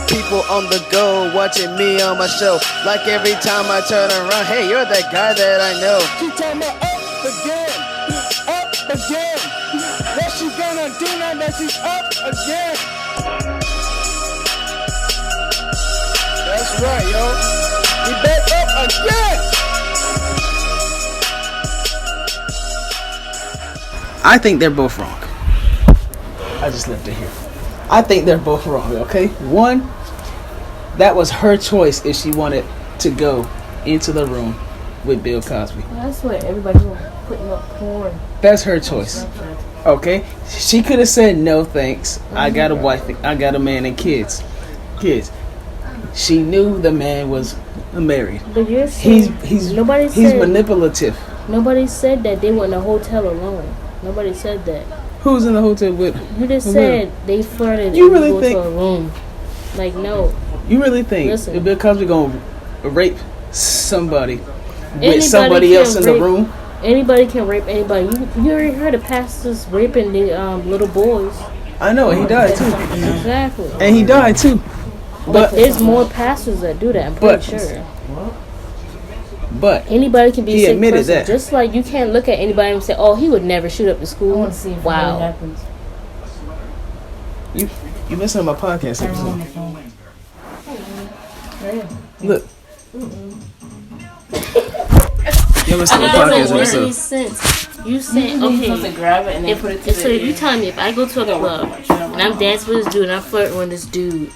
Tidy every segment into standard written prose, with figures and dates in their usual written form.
people on the go watching me on my show. Like every time I turn around, hey, you're that guy that I know. She tell me up again. What she gonna do now that she's up again? That's right, yo. We back up again. I think they're both wrong. I just left it here. I think they're both wrong, okay? One, that was her choice if she wanted to go into the room with Bill Cosby. Well, that's what everybody was putting up porn. That's her choice. Okay? She could have said no thanks. I got a wife, I got a man and kids. She knew the man was married. But you're saying he's manipulative. Nobody said that they were in a hotel alone. Nobody said that. Who's in the hotel with? You just said they flirted you and really go think, to a room. Like, no. You really think if Bill Cosby gonna rape somebody Anybody with somebody else in the room? Anybody can rape anybody. You already heard of pastors raping the little boys. I know, and he died too. Exactly. And he died too. But there's more pastors that do that, I'm pretty sure. But anybody can be he a sick admitted person. that. Just like you can't look at anybody and say, "Oh, he would never shoot up the school." I want to see if wow. it happens. You missing my podcast episode. Look. You missing my podcast episode. Sense. You said, okay, to grab it and then put it to so if you tell me if I go to a club and I'm dancing with this dude and I'm flirting with this dude,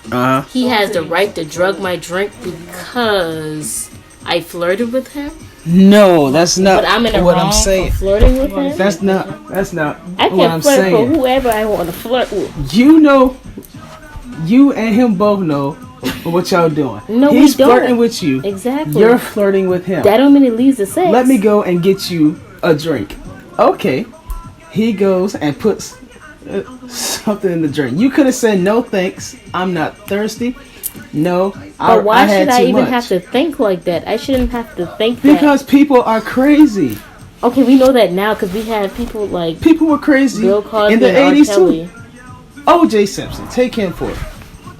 he has the right to drug my drink because I flirted with him? No, that's not but I'm in the what wrong I'm saying. For flirting with him? That's not I what I'm can flirt saying. for whoever I want to flirt with. You know, you and him both know what y'all doing. No, he's we don't. flirting with you. Exactly. You're flirting with him. That don't mean it leads to sex. Let me go and get you a drink. Okay. He goes and puts something in the drink. You could have said no thanks. I'm not thirsty. No, but why should I even much. have to think like that? I shouldn't have to think because that. Because people are crazy. Okay, we know that now because we have people like... People were crazy Bill Cosby in the 80s Kelly. too. O.J. Simpson. Take him for it.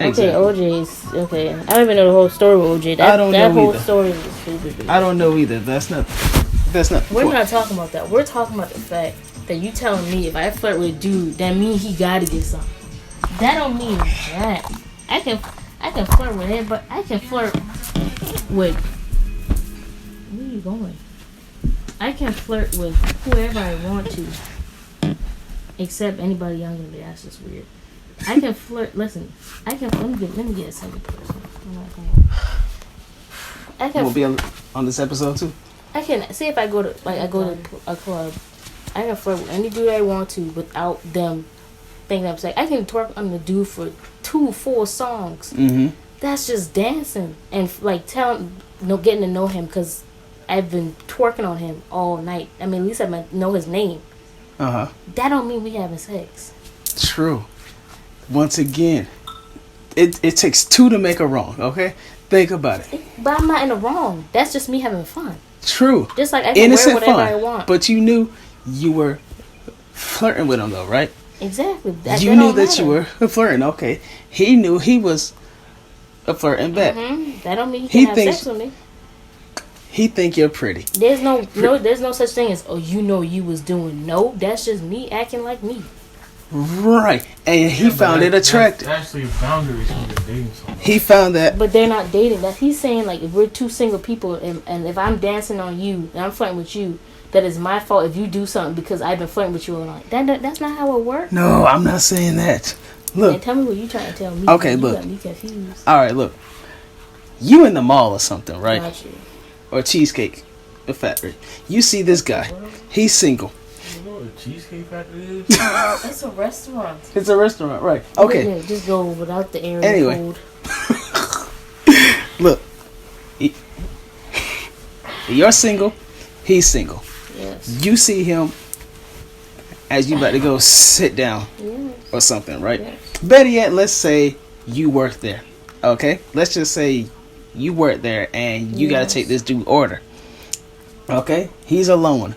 Exactly. Okay, O.J.'s... Okay. I don't even know the whole story with O.J. I don't know that whole either. story is stupid. I don't know either. That's not... We're not talking about that. We're talking about the fact that you telling me if I flirt with a dude, that means he gotta get something. That don't mean that. I can flirt with him, but I can flirt with... Where are you going? I can flirt with whoever I want to. Except anybody younger than me. That's just weird. I can flirt... Listen. Let me get a second person. I can... We'll be on this episode too? I can... See if I go to a club. I can flirt with any dude I want to without them thinking I'm saying. I can twerk on the dude for 2-4 songs. Mm-hmm. That's just dancing and like getting to know him because I've been twerking on him all night. I mean, at least I might know his name. That don't mean we having sex. True. Once again, it takes two to make a wrong. Okay, think about it. But I'm not in the wrong. That's just me having fun. True. Just like I can innocent wear whatever fun, I want. But you knew you were flirting with him, though, right? Exactly. You knew that you were flirting. Okay, he knew he was a flirting back. That don't mean he can have sex with me. He think you're pretty. There's no such thing as you was doing. No, that's just me acting like me. Right, and he found it attractive. That's actually boundaries when you're dating someone. He found that. But they're not dating. That he's saying like if we're two single people and if I'm dancing on you and I'm flirting with you, that is my fault if you do something because I've been flirting with you all night. That's not how it works. No, I'm not saying that. Look. And tell me what you trying to tell me. Okay, you look. got me confused. All right, look. You in the mall or something, right? Got you. Or Cheesecake Factory. You see this guy. He's single. You know what a Cheesecake Factory is? It's a restaurant. It's a restaurant, right? Okay. Yeah, just go without the air Anyway. and cold. Look. You're single. He's single. Yes. You see him as you about to go sit down or something, right? Yes. Better yet, let's say you work there. Okay? Let's just say you work there and you got to take this dude order. Okay? He's alone.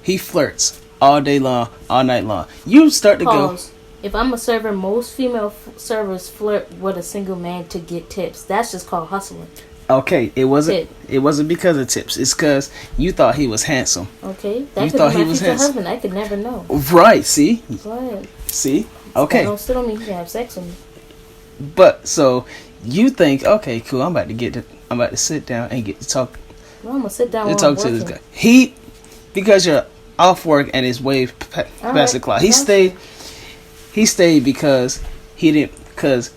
He flirts all day long, all night long. You start to Pause. If I'm a server, most female servers flirt with a single man to get tips. That's just called hustling. Okay, it wasn't because of tips. It's because you thought he was handsome. Okay, that You could thought be he my was future handsome. husband. I could never know. Right, see? Go ahead. See? Okay. That still don't mean he can have sex with me. But, so, you think, okay, cool, I'm about to sit down and get to talk. Well, I'm going to sit down To while I'm talk to this working. guy. Because you're off work and it's way past the clock. He stayed because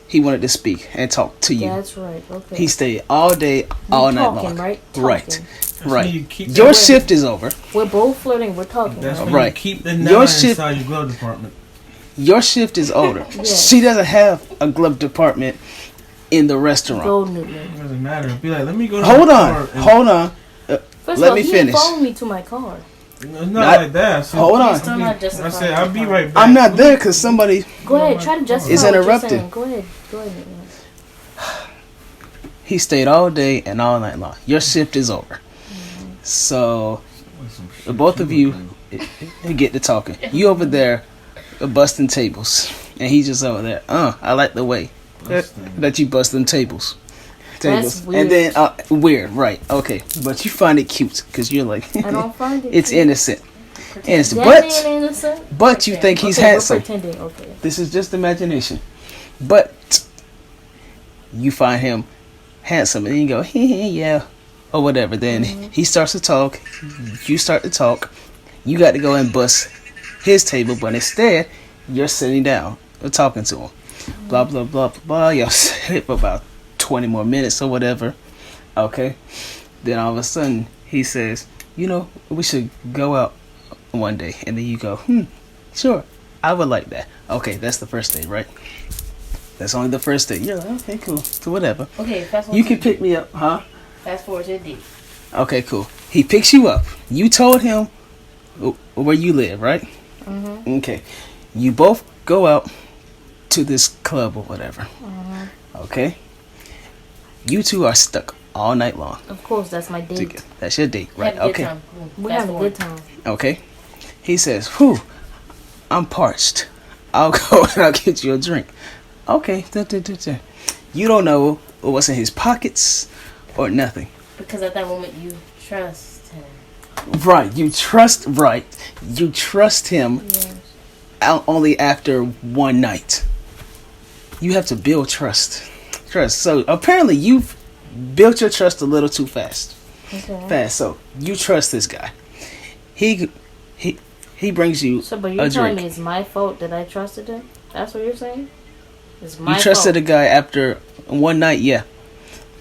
he wanted to speak and talk to you. That's right. Okay. He stayed all day, all night long. Right? Right. Your shift is over. We're both flirting. We're talking. That's when Right. you keep the Your nine shift- inside your glove department. Your shift is over. Yeah. She doesn't have a glove department in the restaurant. Go Newton. It doesn't matter. Be like, let me go to Hold my on. car and- Hold on. First Let of all, me he finish. didn't follow me to my car. It's not Not- like that. So Hold on. Still not justified. I said, I'll be right back. I'm not there because somebody Go ahead. Try to justify It's what you're interrupted. saying. Go ahead. Newton. he stayed all day and all night long. Your shift is over. So both of you get to talking. You over there busting tables, and he just over there. I like the way that you bust them tables. That's weird. And then weird, right? Okay, but you find it cute because you're like, I don't find it. it's cute. innocent. Innocent, That but man innocent? but you think he's Okay, we're handsome. pretending. Okay. This is just imagination. But you find him handsome and you go, yeah, or whatever. Then he starts to talk. You start to talk. You got to go and bust his table, but instead, you're sitting down and talking to him. Blah, blah, blah, blah, blah. Y'all sit for about 20 more minutes or whatever. Okay. Then all of a sudden, he says, we should go out one day. And then you go, sure, I would like that. Okay, that's the first day, right? That's only the first day. You're like, okay, cool. So whatever. Okay, fast forward. You can pick me up, huh? Fast forward to D. Okay, cool. He picks you up. You told him where you live, right? Mm-hmm. Okay. You both go out to this club or whatever. Mm-hmm. Okay. You two are stuck all night long. Of course, that's my date. Together. That's your date, right? Have a good Okay. time. We're having a good time. Okay. He says, "Whew, I'm parched. I'll go and I'll get you a drink." Okay. You don't know what's in his pockets or nothing. Because at that moment, you trust him. Right. You trust him Yes. only after one night. You have to build trust. So apparently you've built your trust a little too fast. Okay. So you trust this guy. He brings you So, but you're a telling drink. me it's my fault that I trusted him? That's what you're saying? It's my You trusted fault. a guy after one night, yeah.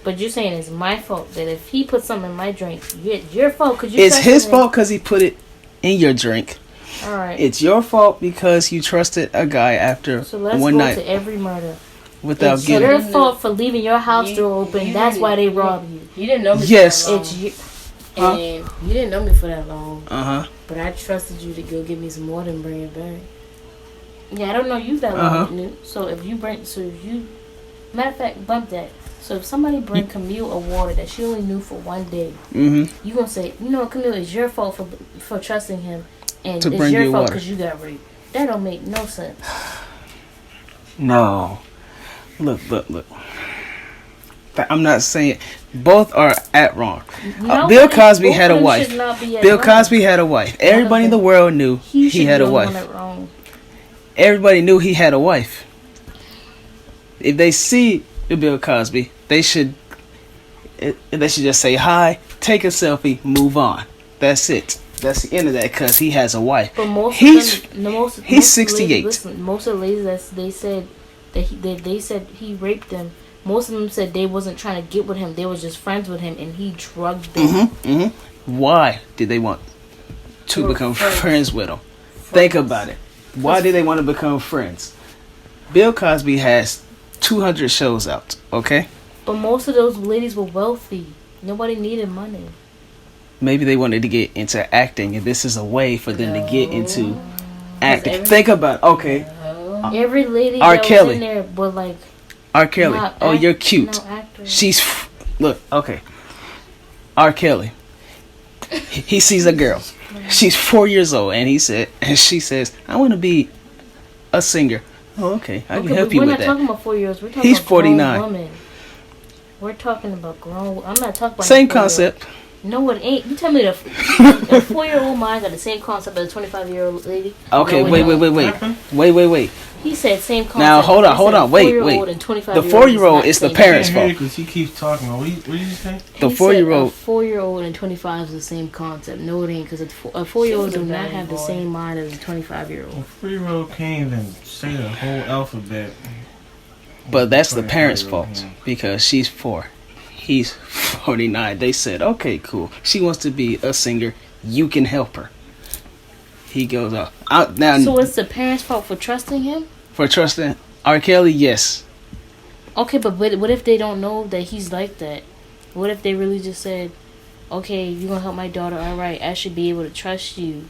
But you're saying it's my fault that if he put something in my drink, it's your fault because you It's trusted his him. fault because he put it in your drink. All right. It's your fault because you trusted a guy after So let's one go night to every murder. without It's getting. your fault for leaving your house door open. That's why they robbed you. You didn't know me Yes. for that long. It's you. Huh? And you didn't know me for that long. But I trusted you to go get me some water and bring it back. Yeah, I don't know you that long. Newt. So if you, matter of fact, bump that. So if somebody bring Camille a water that she only knew for one day, you gonna say, Camille, it's your fault for trusting him, and To it's bring your you fault water. because you got raped. That don't make no sense. No. Look. I'm not saying both are at wrong. Bill Cosby Both had a of them wife. should not be at Bill wrong. Cosby had a wife. Everybody in the world knew He he had should a be the wife. one at wrong. Everybody knew he had a wife. If they see Bill Cosby, they should just say hi, take a selfie, move on. That's it. That's the end of that because he has a wife. But most He's of them, most of 68. Ladies, listen, most of the ladies they said they said he raped them. Most of them said they wasn't trying to get with him. They was just friends with him, and he drugged them. Why did they want to become friends with him? Think about it. Why did they want to become friends? Bill Cosby has 200 shows out, okay? But most of those ladies were wealthy. Nobody needed money. Maybe they wanted to get into acting, and this is a way for them to get into acting. every- Think about it. Okay. Every lady R. that Kelly. was in there was like, R. Kelly. not Oh, act- you're cute. No actors. She's look, okay. R. Kelly. He sees a girl. She's 4 years old, and she says, "I want to be a singer." Oh, okay. I can Okay, help but you we're with not talking that. about 4-year-olds. We're talking He's about 49. grown women. We're talking about grown. I'm not talking about Same no 4-year-old. concept. No, it ain't. You tell me the 4-year-old mind got the same concept as a 25-year-old lady. Okay, No, it wait, don't. wait. He said same concept. Now, hold on, He said wait. 4-year-old and The 25-year-old 4-year-old is not the same parents' thing. fault. Because he keeps talking. What did you say? The He 4-year-old. said a 4-year-old and 25 is the same concept. No, it ain't, because a 4-year-old do not have the same mind as a 25-year-old. A 3-year-old can't even say the whole alphabet. But that's the parents' 25-year-old fault can. because she's 4. He's 49. They said, okay, cool. She wants to be a singer. You can help her. He goes up. Now, So it's the parents' fault for trusting him? for trusting R. Kelly, yes. Okay, but what if they don't know that he's like that? What if they really just said, okay, you're going to help my daughter, all right, I should be able to trust you.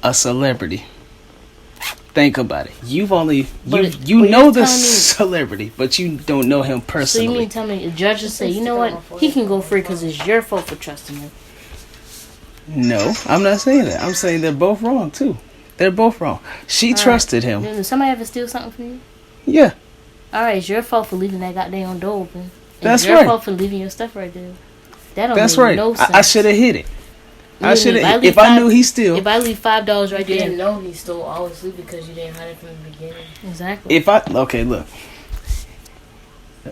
A celebrity. Think about it. You've only But you you're know the telling me- celebrity, but you don't know him So you personally. mean tell me the judge will say, you know what, he can go free because it's your fault for trusting him. No, I'm not saying that. I'm saying they're both wrong too. They're both wrong. She All trusted him. Did somebody ever steal something from you? Yeah, All right, it's your fault for leaving that goddamn door open. That's It's your right. fault for leaving your stuff right there. That don't that's make right. no sense. I should have hit it. I Literally, should have. leave If I five- knew he steal. If I leave $5 right You didn't there. know he stole all his sleep because you didn't hide it from the beginning. Exactly. If I okay, look.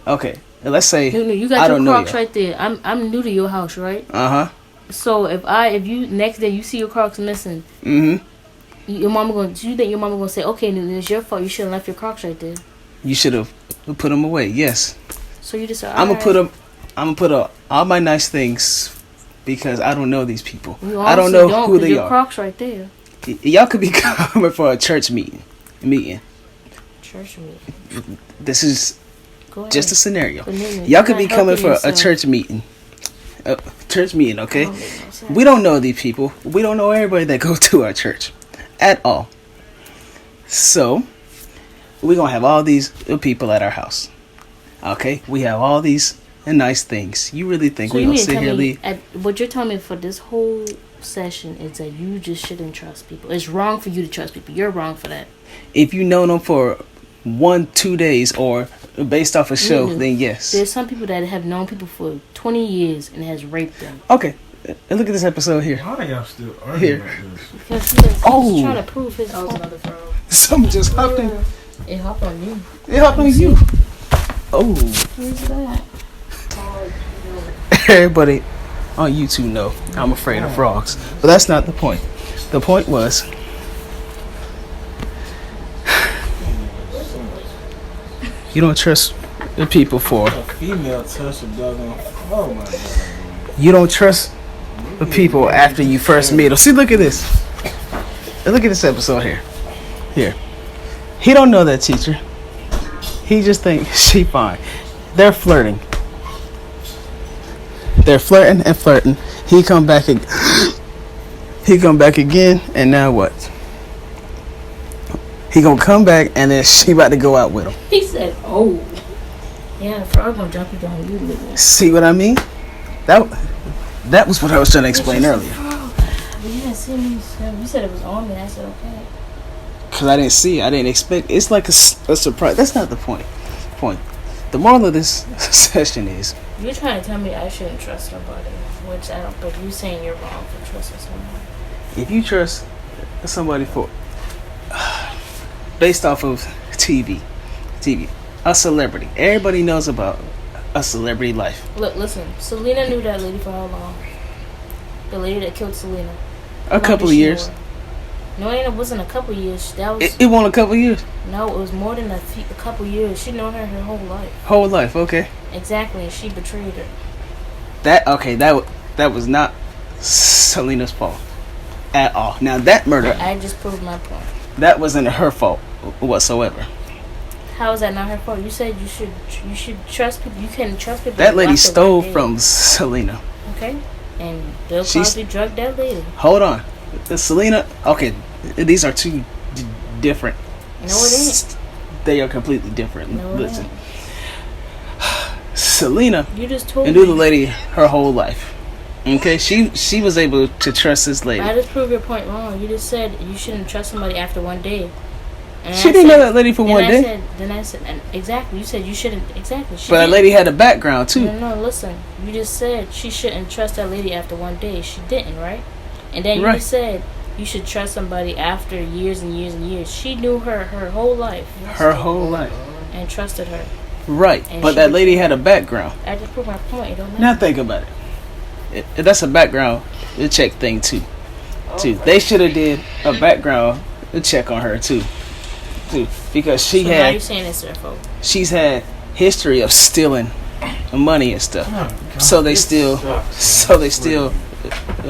Okay, let's say You I got your don't know Crocs you. right there. I'm new to your house, right? Uh huh. So if you next day you see your Crocs missing, Mm-hmm. your mama gonna, do you think your mama gonna say, okay, Newton, it's your fault. You shouldn't left your Crocs right there. You should have put them away. Yes, So you just say, I'm gonna put them. I'm gonna put all my nice things because I don't know these people. You I don't honestly know who 'cause they your are. Crocs right there. Y'all could be coming for a church meeting. Church meeting. This is Go ahead. just a scenario. But Newton, Y'all you're could be not coming helping for a yourself. church meeting. Church meeting, okay? That don't make no sense. We don't know these people. We don't know everybody that go to our church at all. So, we're going to have all these people at our house. Okay? We have all these nice things. You really think So we're you going mean to to sit tell here me, what you're telling me for this whole session is that you just shouldn't trust people. It's wrong for you to trust people. You're wrong for that. if you know them for 1-2 days or based off a show, Newton, then yes. There's some people that have known people for 20 years and has raped them. Okay. And look at this episode here. Why are y'all still Here. arguing about this? Because he's Oh. trying to prove his That was point. another frog. Something just hopped in. It hopped on you. It hopped on you. Oh. Who's that? Everybody on YouTube know I'm afraid of frogs. But that's not the point. The point was you don't trust the people for A female touch a dog on. Oh my god. you don't trust the people after you first meet them. See, look at this. Look at this episode here. Here. He don't know that teacher. He just think she fine. They're flirting. They're flirting and flirting. He come back again, and now what? He gonna come back, and then she about to go out with him. He said, oh. Yeah, the frog gonna jump you down. You little. See what I mean? That was what I was trying to explain earlier. You didn't see me. You said it was on me. I said, okay. Cause I didn't see it. I didn't expect. It's like a surprise. That's not the point. The moral of this session is You're trying to tell me I shouldn't trust somebody, which I don't. But you're saying you're wrong for trusting someone. if you trust somebody for based off of TV, a celebrity. Everybody knows about a celebrity life. Look, listen. Selena knew that lady for how long? The lady that killed Selena. A couple of years. No, it wasn't a couple years. That was It won a couple of years. no. It was more than a couple years. She known her whole life. Whole life. Okay. Exactly, and she betrayed her. That was not Selena's fault at all. Now that murder, I just proved my point. that wasn't her fault whatsoever. How is that not her fault? You said you should trust people. You can't trust people. That lady after stole one day. from Selena. Okay, and Bill She's- Cosby drugged that lady. Hold on. The Selena. Okay, these are two different. No, it ain't. They are completely different. No, it Listen, ain't. Selena You just told knew the me. lady her whole life. Okay, she was able to trust this lady. I just proved your point wrong. You just said you shouldn't trust somebody after one day. And She I didn't know said- that lady for then one I day. Then I said, and exactly. You said you shouldn't. Exactly. She But that didn't. lady had a background too. No, listen. You just said she shouldn't trust that lady after one day. She didn't, right? And then you Right. just said you should trust somebody after years and years and years. She knew her whole life Her whole life. and trusted her. Right. And But she that was- lady had a background. I just proved my point. It don't matter. Now think about it. That's a background check thing too. They should have did a background check on her too. Because So now you're saying it's their fault. she's had history of stealing money and stuff. So they still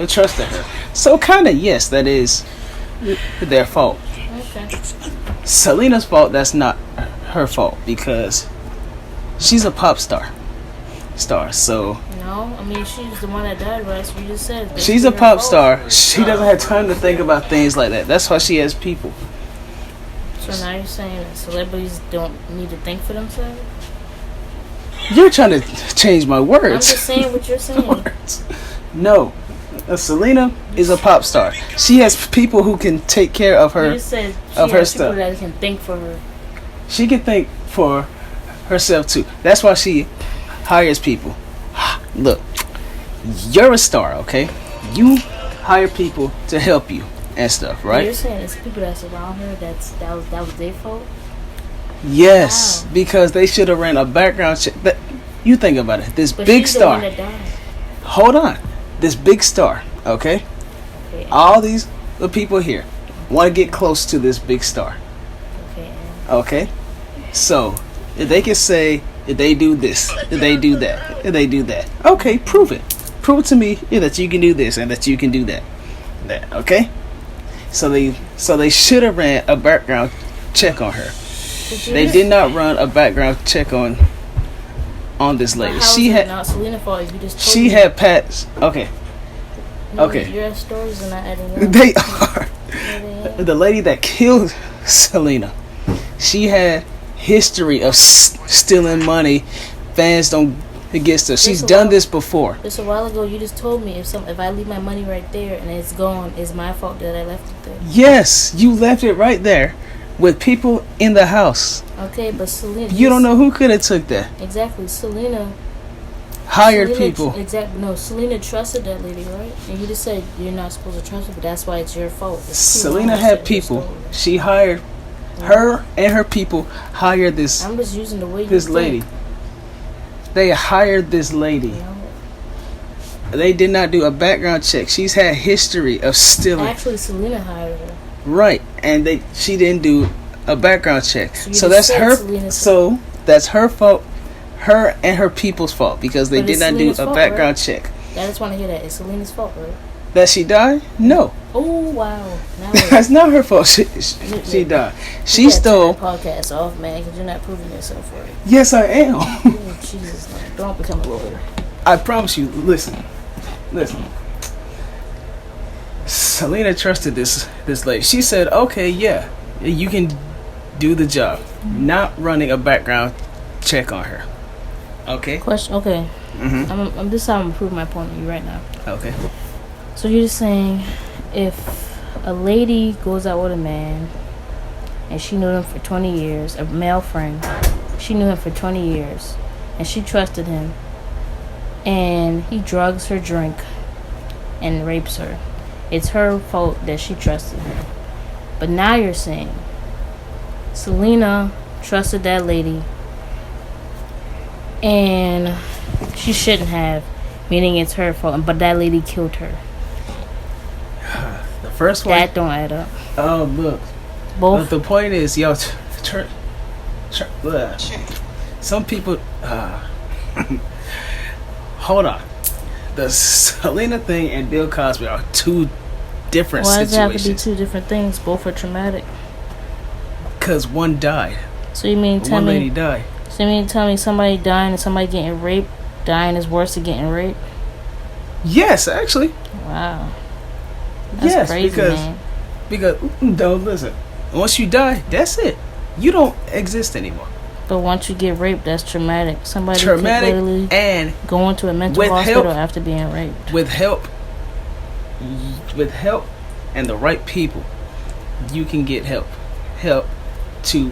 trusted her. So kind of yes, that is their fault. Okay. Selena's fault, that's not her fault because she's a pop star. So No, I mean she's the one that died, right? So you just said it's she's a her pop fault. star. She doesn't have time to think about things like that. That's why she has people. So now you're saying that celebrities don't need to think for themselves? You're trying to change my words. I'm just saying what you're saying. Words. No. Selena is a pop star. She has people who can take care of You her. just said she Of her has people stuff. that can think for her. She can think for herself too. That's why she hires people. Look, you're a star, okay? You hire people to help you and stuff, You're right? saying it's people that's around her that was their fault? Yes, Wow. because they should have ran a background check. You think about it. This But big she's star. the one that died. Hold on. This big star, okay? Okay. All these the people here want to get close to this big star. Okay. Okay? So, if they can say, if they do this, if they do that, if they do that. Okay, prove it. Prove to me that you can do this and that you can do that. Okay? So they should have ran a background check on her. They did not run a background check on this lady. She had not Selena fault. You just told She me. had Pat's. Okay. No, okay. Your stories are not adding up. They are. Yeah, The lady that killed Selena, she had history of stealing money. Fans don't get stuff. She's Just a done while- this before. Just a while ago, you just told me if I leave my money right there and it's gone, it's my fault that I left it there. Yes, you left it right there with people in the house. Okay, but Selena. You don't know who could have took that. Exactly, Selena. Hired Selena people. Exactly. No, Selena trusted that lady, right? And you just said you're not supposed to trust her, but that's why it's your fault. It's too long Selena to had say people. your story. She hired her and her people hired this I'm just using the way you this think, lady. They hired this lady. you know? They did not do a background check. She's had history of stealing. Actually, Selena hired her. Right, and she didn't do a background check. So you So just that's said her. Selena's So that's her fault. Her and her people's fault because they But did it's not do Selena's a fault, background check. I just want to hear that. It's Selena's fault, right? That she died? No, Oh wow! Now that's not her fault. She died. She stole. Podcast off, man, because you're not proving yourself right. Yes, I am. Oh, Jesus, man. Don't become a lawyer. I promise you. Listen. Selena trusted this lady. She said, "Okay, yeah, you can do the job." Not running a background check on her. Okay. Question. Okay. Mhm. I'm this is how I'm gonna prove my point to you right now. Okay. So you're just saying, if a lady goes out with a man, and she knew him for 20 years, a male friend, she knew him for 20 years, and she trusted him, and he drugs her drink, and rapes her, it's her fault that she trusted him. But now you're saying, Selena trusted that lady, and she shouldn't have, meaning it's her fault, but that lady killed her. The first one. That don't add up. Oh, look. Both. But the point is, yo, some people. Hold on. The Selena thing and Bill Cosby are two different Why does it have to be situations. two different things? Both are traumatic. Because one died. So you mean tell One lady me? died. So you mean tell me somebody dying and somebody getting raped? Dying is worse than getting raped. Yes, actually. Wow. That's Yes, crazy, because man. don't listen. Once you die, that's it. You don't exist anymore. But once you get raped, that's traumatic. Somebody Traumatic could literally and go into a mental with hospital help. after being raped. with help and the right people, you can get help to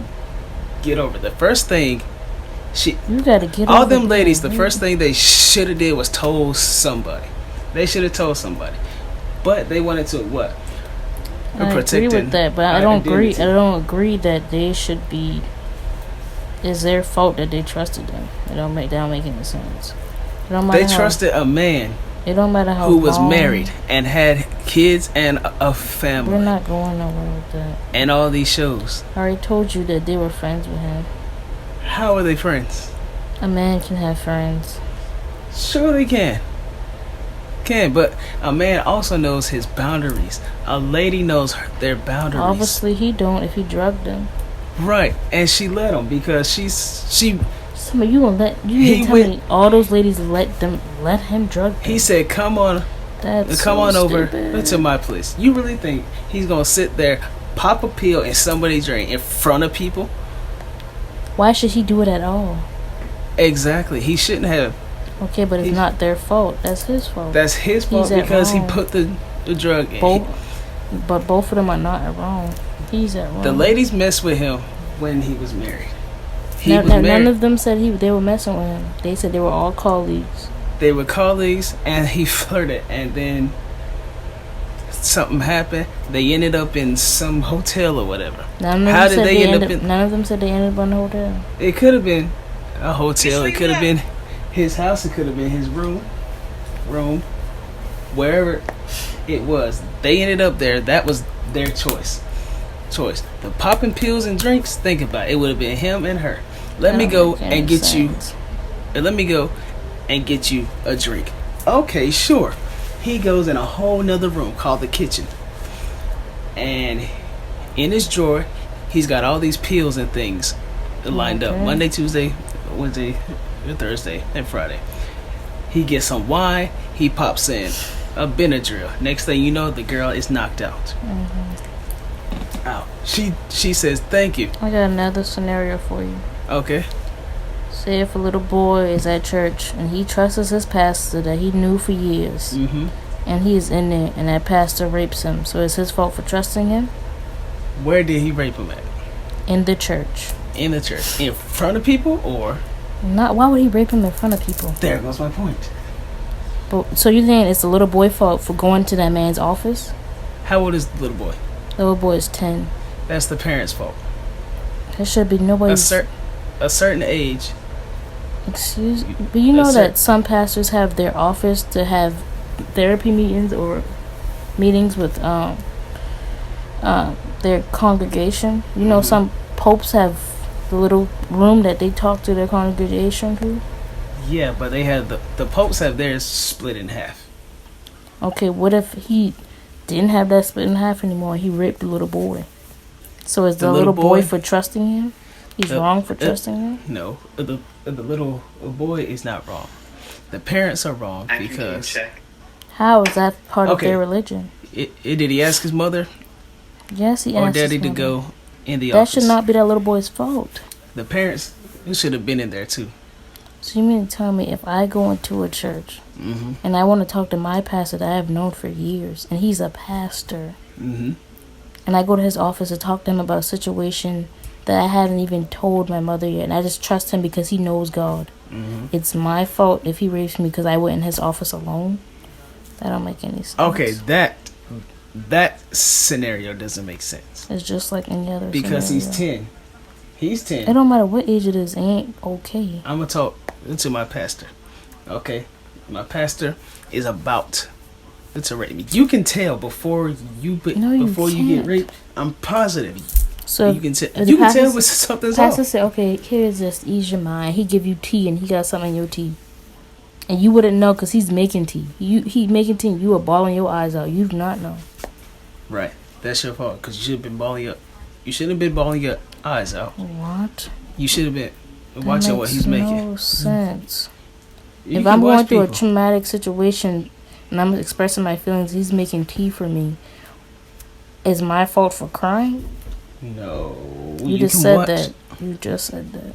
get over. The first thing You gotta get all over them that, ladies, the man. first thing they should have did was told somebody. They should have told somebody. But they wanted to what? I agree with that, but I don't agree. I don't agree that they should be. It's their fault that they trusted them. That don't make any sense. It don't matter They trusted a man It don't matter how who was long- married and had kids and a family. We're not going nowhere with that. And all these shows. I already told you that they were friends with him. How are they friends? A man can have friends. Sure they can. But a man also knows his boundaries. A lady knows their boundaries. Obviously, he don't if he drugged them. Right, and she let him because she. Some of you gonna let you He mean tell went- me all those ladies let him drug them? He said, "Come on, That's come so on over stupid. to my place." You really think he's gonna sit there, pop a pill in somebody's drink in front of people? Why should he do it at all? Exactly. He shouldn't have. Okay, but it's He's- not their fault. That's his fault. That's his fault He's at because he wrong. put the drug in. both, but both of them are not at wrong. He's at wrong. The ladies messed with him when he was married. He was None married. of them said they were messing with him. They said they were all colleagues. They were colleagues, and he flirted, and then something happened. They ended up in some hotel or whatever. None of How them did said they end up in? None of them said they ended up in a hotel. It could have been a hotel. It could have been his house. It could have been his room, wherever it was. They ended up there. That was their choice. The popping pills and drinks. Think about it. It would have been him and her. Let me go and get you. Let me go and get you a drink. Okay, sure. He goes in a whole nother room called the kitchen, and in his drawer, he's got all these pills and things lined up. Okay. Monday, Tuesday, Wednesday, Thursday, and Friday. He gets some wine. He pops in a Benadryl. Next thing you know, the girl is knocked out. Out. She says thank you. I got another scenario for you. Okay. Say if a little boy is at church and he trusts his pastor that he knew for years, Mm-hmm. and he is in there and that pastor rapes him. So it's his fault for trusting him? Where did he rape him at? In the church. In the church, in front of people, or Not. Why would he rape him in front of people? there goes my point. But so you think it's the little boy fault for going to that man's office? How old is the little boy? The little boy is 10. That's the parents' fault. There should be A nobody's. certain age. Excuse me. But you know That's that it. some pastors have their office to have therapy meetings or meetings with their congregation. You know, some popes have the little room that they talk to their congregation to. Yeah, but they have the popes have theirs split in half. Okay, what if he didn't have that split in half anymore and he raped the little boy? So is the little boy for trusting him? He's wrong for trusting him? No, the little boy is not wrong. The parents are wrong because How is that part of Okay. their religion? did he ask his mother Yes, he or asked his daddy to mother. go in the That office? should not be that little boy's fault. The parents should have been in there too. So you mean to tell me if I go into a church Mm-hmm. and I want to talk to my pastor that I have known for years, and he's a pastor, Mm-hmm. and I go to his office to talk to him about a situation that I haven't even told my mother yet, and I just trust him because he knows God. Mm-hmm. It's my fault if he rapes me because I went in his office alone. That don't make any sense. Okay, that scenario doesn't make sense It's just like any other because he's scenario. 10. He's 10. It don't matter what age it is, it ain't okay. I'm gonna talk to my pastor. Okay, my pastor is about to rape me. You can tell before you No, you before you get can't. raped. I'm positive. So You can tell. if You the can tell pastor- when something's Pastor off. said, okay, here's just ease your mind. He give you tea and he got something in your tea. And you wouldn't know because he's making tea. He making tea and you are bawling your eyes out. You do not know. Right, that's your fault because you should have been balling up. You shouldn't have been balling your eyes out. What? You should have been watching what he's That makes making. no sense. You If can I'm watch going through a people. traumatic situation and I'm expressing my feelings, he's making tea for me. Is my fault for crying? No, You just can said watch. that. You just said that.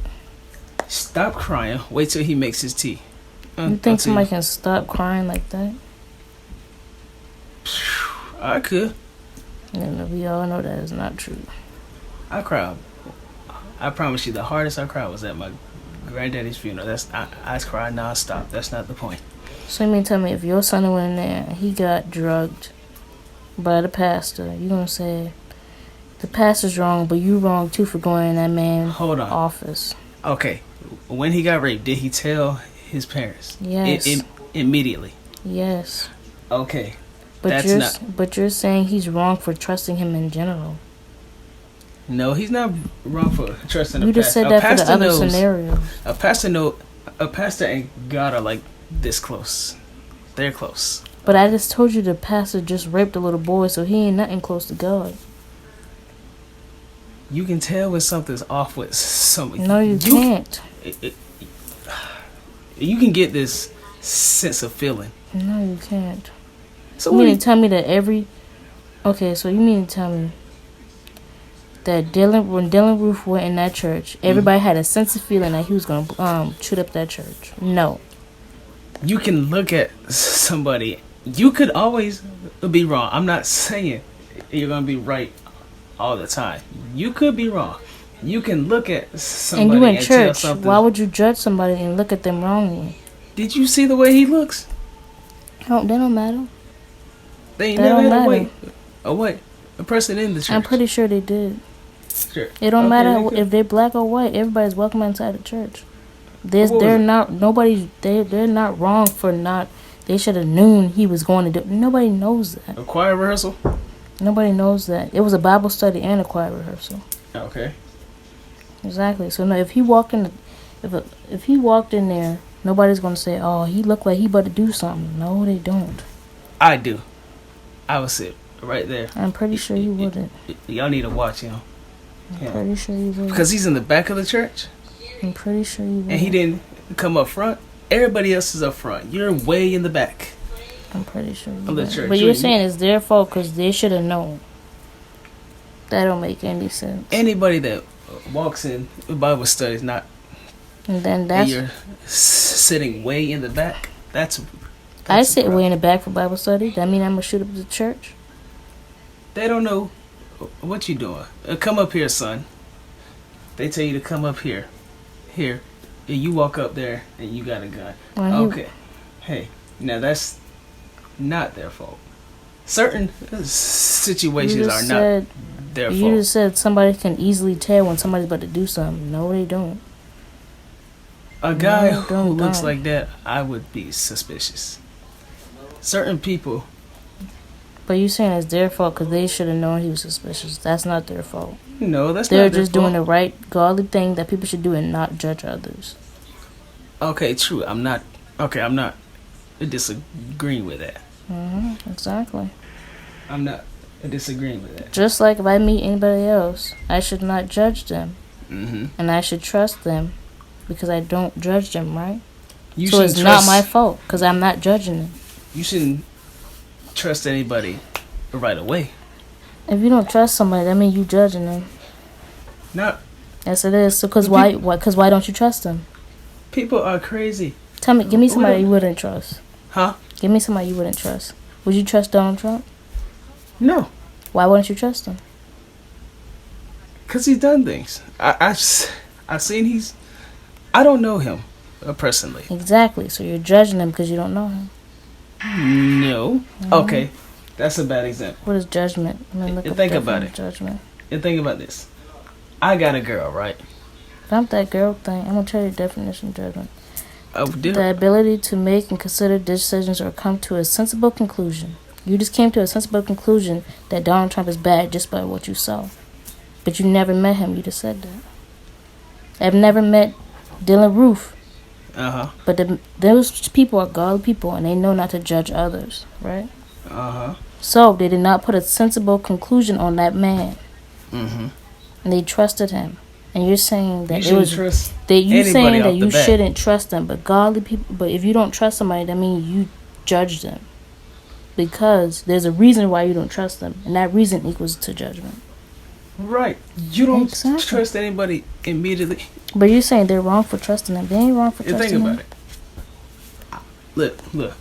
Stop crying. Wait till he makes his tea. You think somebody can stop crying like that? I could. And we all know that is not true. I cry I promise you, the hardest I cried was at my granddaddy's funeral. I cried nonstop. That's not the point. So you mean tell me if your son went in there and he got drugged by the pastor, you gonna say the pastor's wrong, but you wrong too for going in that man's office? Okay, when he got raped, did he tell his parents? Yes. Immediately. Yes. Okay. But you're saying he's wrong for trusting him in general. No, he's not wrong for trusting the pastor. You just said that for the other scenarios. A pastor and God are like this close. They're close. But I just told you the pastor just raped a little boy, so he ain't nothing close to God. You can tell when something's off with somebody. No, you can't. You can get this sense of feeling. No, you can't. So you mean to tell me that so you mean to tell me that when Dylan Roof went in that church, everybody had a sense of feeling that he was going to shoot up that church? No. You can look at somebody. You could always be wrong. I'm not saying you're going to be right all the time. You could be wrong. You can look at somebody and you in and church. tell something. Why would you judge somebody and look at them wrongly? Did you see the way he looks? That don't matter. They ain't never had a person in the church. I'm pretty sure they did. Sure. It don't matter if they're black or white. Everybody's welcome inside the church. They're not wrong for not. They should have known he was going to do. Nobody knows that. A choir rehearsal? Nobody knows that. It was a Bible study and a choir rehearsal. Okay. Exactly. So no, if he walked in there, nobody's gonna say, "Oh, he looked like he about to do something." No, they don't. I do. I would sit right there. I'm pretty sure you wouldn't. Y'all need to watch him. I'm pretty sure you would. Because he's in the back of the church. I'm pretty sure you would. And he didn't come up front. Everybody else is up front. You're way in the back. I'm pretty sure you of the would. church. But you're saying it's their fault because they should have known. That don't make any sense. Anybody that walks in Bible studies and you're sitting way in the back, that's I sit way in the back for Bible study. That mean I'm going to shoot up the church? They don't know what you doing. Come up here, son. They tell you to come up here. Here. You walk up there and you got a gun. Okay. Hey, now that's not their fault. Certain situations are not their fault. You just said somebody can easily tell when somebody's about to do something. No, they don't. A guy who looks like that, I would be suspicious. Certain people. But you saying it's their fault because they should have known he was suspicious. That's not their fault. No, that's They're not their fault. just doing the right, godly thing that people should do and not judge others. Okay, true. I'm not disagreeing with that. Exactly. I'm not disagreeing with that. Just like if I meet anybody else, I should not judge them. Mm-hmm. And I should trust them because I don't judge them, right? So it's not my fault because I'm not judging them. You shouldn't trust anybody right away. If you don't trust somebody, that means you judging them. No. Yes, it is. So, why don't you trust them? People are crazy. Give me somebody you wouldn't trust. Huh? Give me somebody you wouldn't trust. Would you trust Donald Trump? No. Why wouldn't you trust him? Because he's done things. I've seen I don't know him personally. Exactly. So you're judging him because you don't know him. No. Okay. That's a bad example. What is judgment? Think about it. Judgment. And think about this. I got a girl, right? Dump that girl thing. I'm going to tell you the definition of judgment. The ability to make and consider decisions or come to a sensible conclusion. You just came to a sensible conclusion that Donald Trump is bad just by what you saw. But you never met him. You just said that. I've never met Dylan Roof. Uh-huh. But those people are godly people and they know not to judge others, right? Uh-huh. So they did not put a sensible conclusion on that man. Mm-hmm. And they trusted him. And you're saying that you shouldn't trust them, but godly people. But if you don't trust somebody, that means you judge them, because there's a reason why you don't trust them, and that reason equals to judgment. Right. You don't trust anybody immediately. But you're saying they're wrong for trusting them. They ain't wrong for trusting them. Think about it. Look.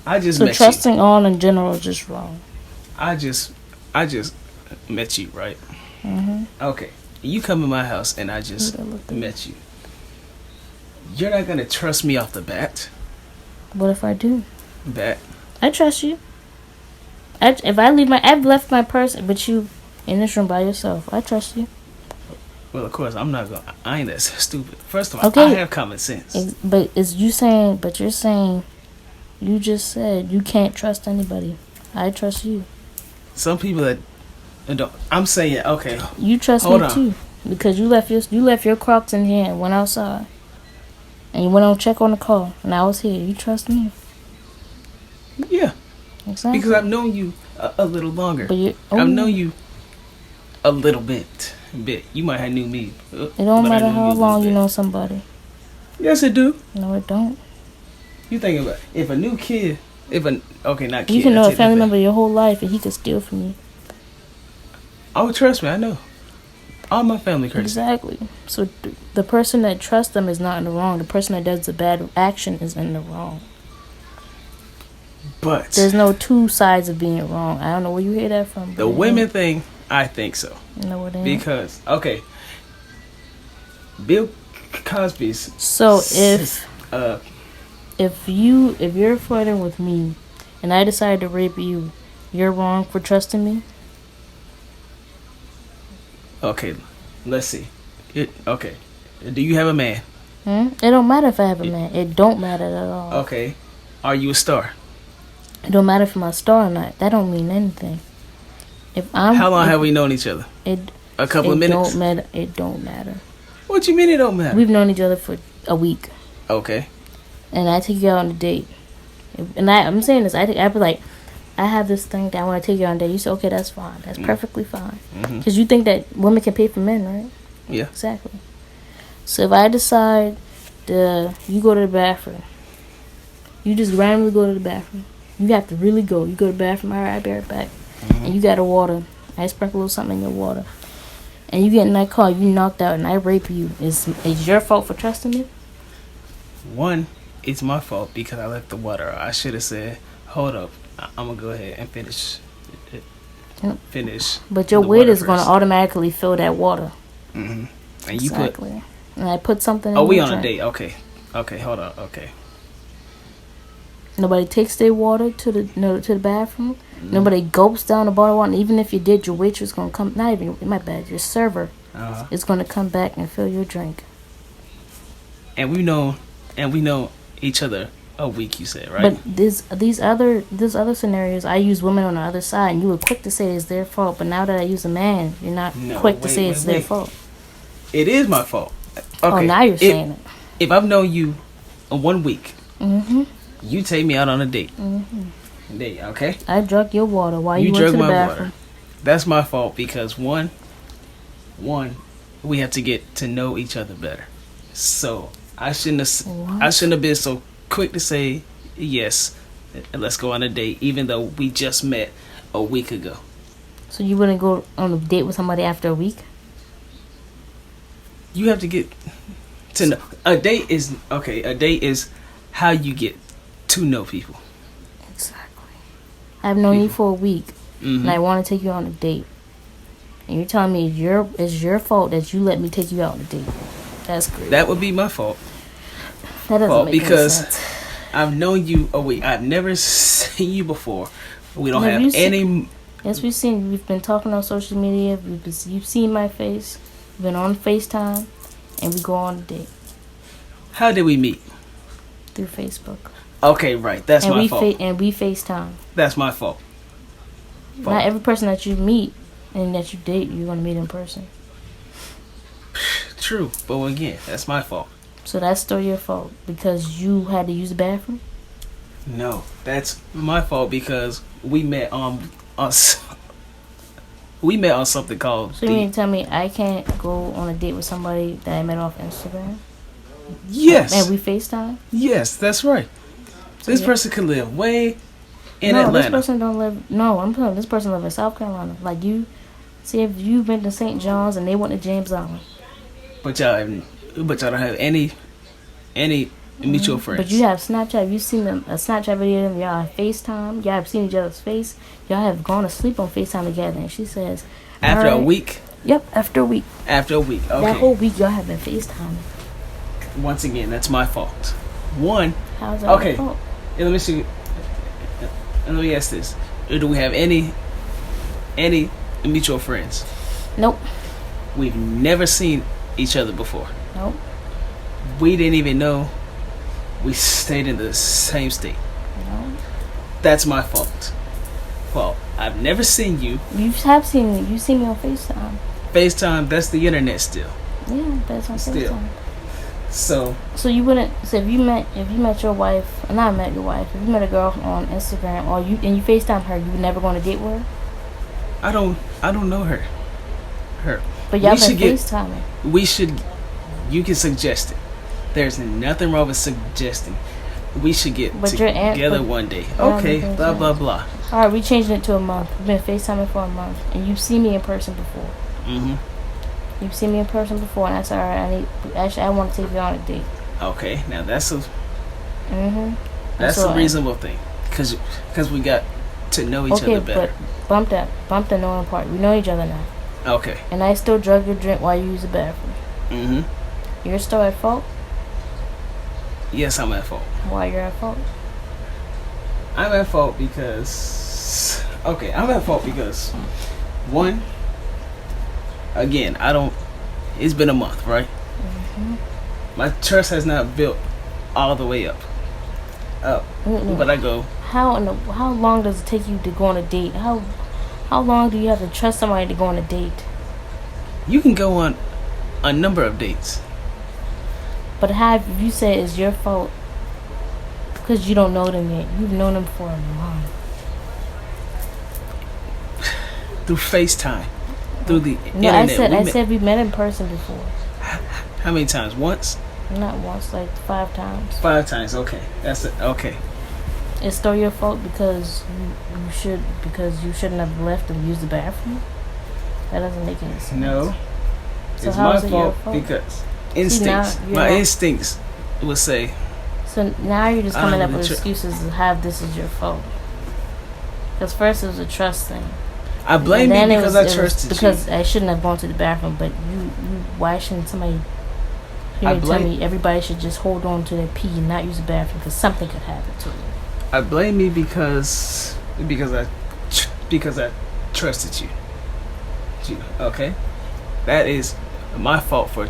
I just met you. So trusting all in general is just wrong. I just met you, right? Mm-hmm. Okay. you come in my house and I just met you, you're not gonna trust me off the bat. What if I do? Bat. I trust you. If I leave I've left my purse with you in this room by yourself. I trust you. Well, of course, I ain't that stupid. First of all, okay. I have common sense. But you're saying, you just said you can't trust anybody. I trust you. Some people that don't. I'm saying, okay. You trust me too, because you left your Crocs in here and went outside, and you went on check on the car, and I was here. You trust me? Yeah. Exactly. Because I've known you a little longer. But I've known you a little bit. You might have knew me. It don't matter how long you know somebody. Yes, it do. No, it don't. You think about if a new kid, not kid. You can know a family member your whole life and he could steal from you. Oh, trust me, I know. All my family crazy. Exactly. So the person that trusts them is not in the wrong. The person that does the bad action is in the wrong. But there's no two sides of being wrong. I don't know where you hear that from. The women thing, I think so. No, it ain't. Because Bill Cosby's. So if you're flirting with me, and I decide to rape you, you're wrong for trusting me. Okay, let's see. Do you have a man? It don't matter if I have a man. It don't matter at all. Okay, are you a star? It don't matter if I'm a star or not. That don't mean anything. How long have we known each other? A couple of minutes? It don't matter. What you mean it don't matter? We've known each other for a week. Okay. And I take you out on a date. And I'm saying this. I be like, I have this thing that I want to take you on a date. You say, okay, that's fine. That's perfectly fine. Because you think that women can pay for men, right? Yeah. Exactly. So if I decide you go to the bathroom, you just randomly go to the bathroom. You have to really go. You go to the bathroom, all right, I'll be right back. And you got a water. I sprinkle a little something in your water. And you get in that car, you knocked out, and I rape you. Is your fault for trusting me? One, it's my fault because I left the water. I should have said, hold up, I'm going to go ahead and finish. But your weight is going to automatically fill that water. And you exactly. And I put something in we on drink. a date. Okay, hold on. Okay. Nobody takes their water to the bathroom. Nobody gulps down the bottle of water. And even if you did, your waitress going to come. Not even, my bad, your server is going to come back and fill your drink. And we know each other a week, you said, right? But these other scenarios, I use women on the other side, and you were quick to say it's their fault. But now that I use a man, you're not quick to say it's their fault. It is my fault. Okay. Oh, now you're saying it. If I've known you 1 week, you take me out on a date. Date, okay? I drank your water while you went to the bathroom. Water. That's my fault because one, we have to get to know each other better. So I shouldn't have been so quick to say yes. Let's go on a date, even though we just met a week ago. So you wouldn't go on a date with somebody after a week? You have to get to know. A date is how you get to know people. Exactly. I've known you for a week, and I want to take you on a date. And you're telling me it's your fault that you let me take you out on a date. That's crazy. That would be my fault. That doesn't make any sense. I've known you a week. I've never seen you before. We don't have any. Yes, we've seen. We've been talking on social media. You've seen my face. We've been on FaceTime, and we go on a date. How did we meet? Through Facebook. Okay, right. That's my fault. And we FaceTime. That's my fault. Not every person that you meet and that you date, you're going to meet in person. True. But again, that's my fault. So that's still your fault because you had to use the bathroom? No, that's my fault because we met on something called. So you mean to tell me I can't go on a date with somebody that I met off Instagram? Yes. And we FaceTime? Yes, that's right. So this person could live way in Atlanta. This person don't live. No, I'm telling you, this person live in South Carolina. Like you, see if you've been to St. John's and they went to James Island. But y'all don't have any mutual friends. But you have Snapchat. You've seen a Snapchat video of them. Y'all have FaceTime. Y'all have seen each other's face. Y'all have gone to sleep on FaceTime together. And she says, after a week. Yep, after a week. After a week. Okay. That whole week y'all have been FaceTiming. Once again, that's my fault. One. How's that Okay. your fault? And let me see. And let me ask this: do we have any mutual friends? Nope. We've never seen each other before. Nope. We didn't even know we stayed in the same state. No. That's my fault. Well, I've never seen you. You have seen me. You see me on FaceTime. FaceTime, that's the internet still. Yeah, that's on Still. FaceTime. So you wouldn't. So if you met your wife, and I met your wife, if you met a girl on Instagram, or you FaceTime her, you would never go on a date with her. I don't know her. But y'all We should been get- FaceTiming. You can suggest it. There's nothing wrong with suggesting. We should get But your aunt- together but- one day. but Okay, I'm blah, thinking- blah, blah. All right, we changing it to a month. We've been FaceTiming for a month, and you've seen me in person before. Mm-hmm. You've seen me in person before, and I said, all right, I want to take you on a date. Okay, now that's a Mm-hmm. a reasonable thing. Because we got to know each Okay, other better. but bump the knowing part. We know each other now. Okay. And I still drug your drink while you use the bathroom. Mm-hmm. You're still at fault? Yes, I'm at fault. Why you're at fault? I'm at fault because... Okay, I'm at fault because... One... Again, it's been a month, right? Mm-hmm. My trust has not built all the way up. Mm-mm. But I go... How long does it take you to go on a date? How long do you have to trust somebody to go on a date? You can go on a number of dates. But if you say it's your fault because you don't know them yet, you've known them for a month. Through FaceTime. Through the No, internet. I said we met in person before. How many times? Once? Not once, like 5 times. 5 times. Okay. That's it. Okay. It's still your fault because you shouldn't have left and used the bathroom. That doesn't make any sense. No. So It's how my is it your fault fault? because instincts. now you're My not- instincts would say, So now you're just coming I up don't with really excuses to have this is your fault. Because first it was a trust thing. I blame And you then because it I was trusted because you. I shouldn't have gone to the bathroom. But you why shouldn't somebody hear I me tell blame- me everybody should just hold on to their pee and not use the bathroom because something could happen to you. I blame you because I trusted you. Okay? That is my fault for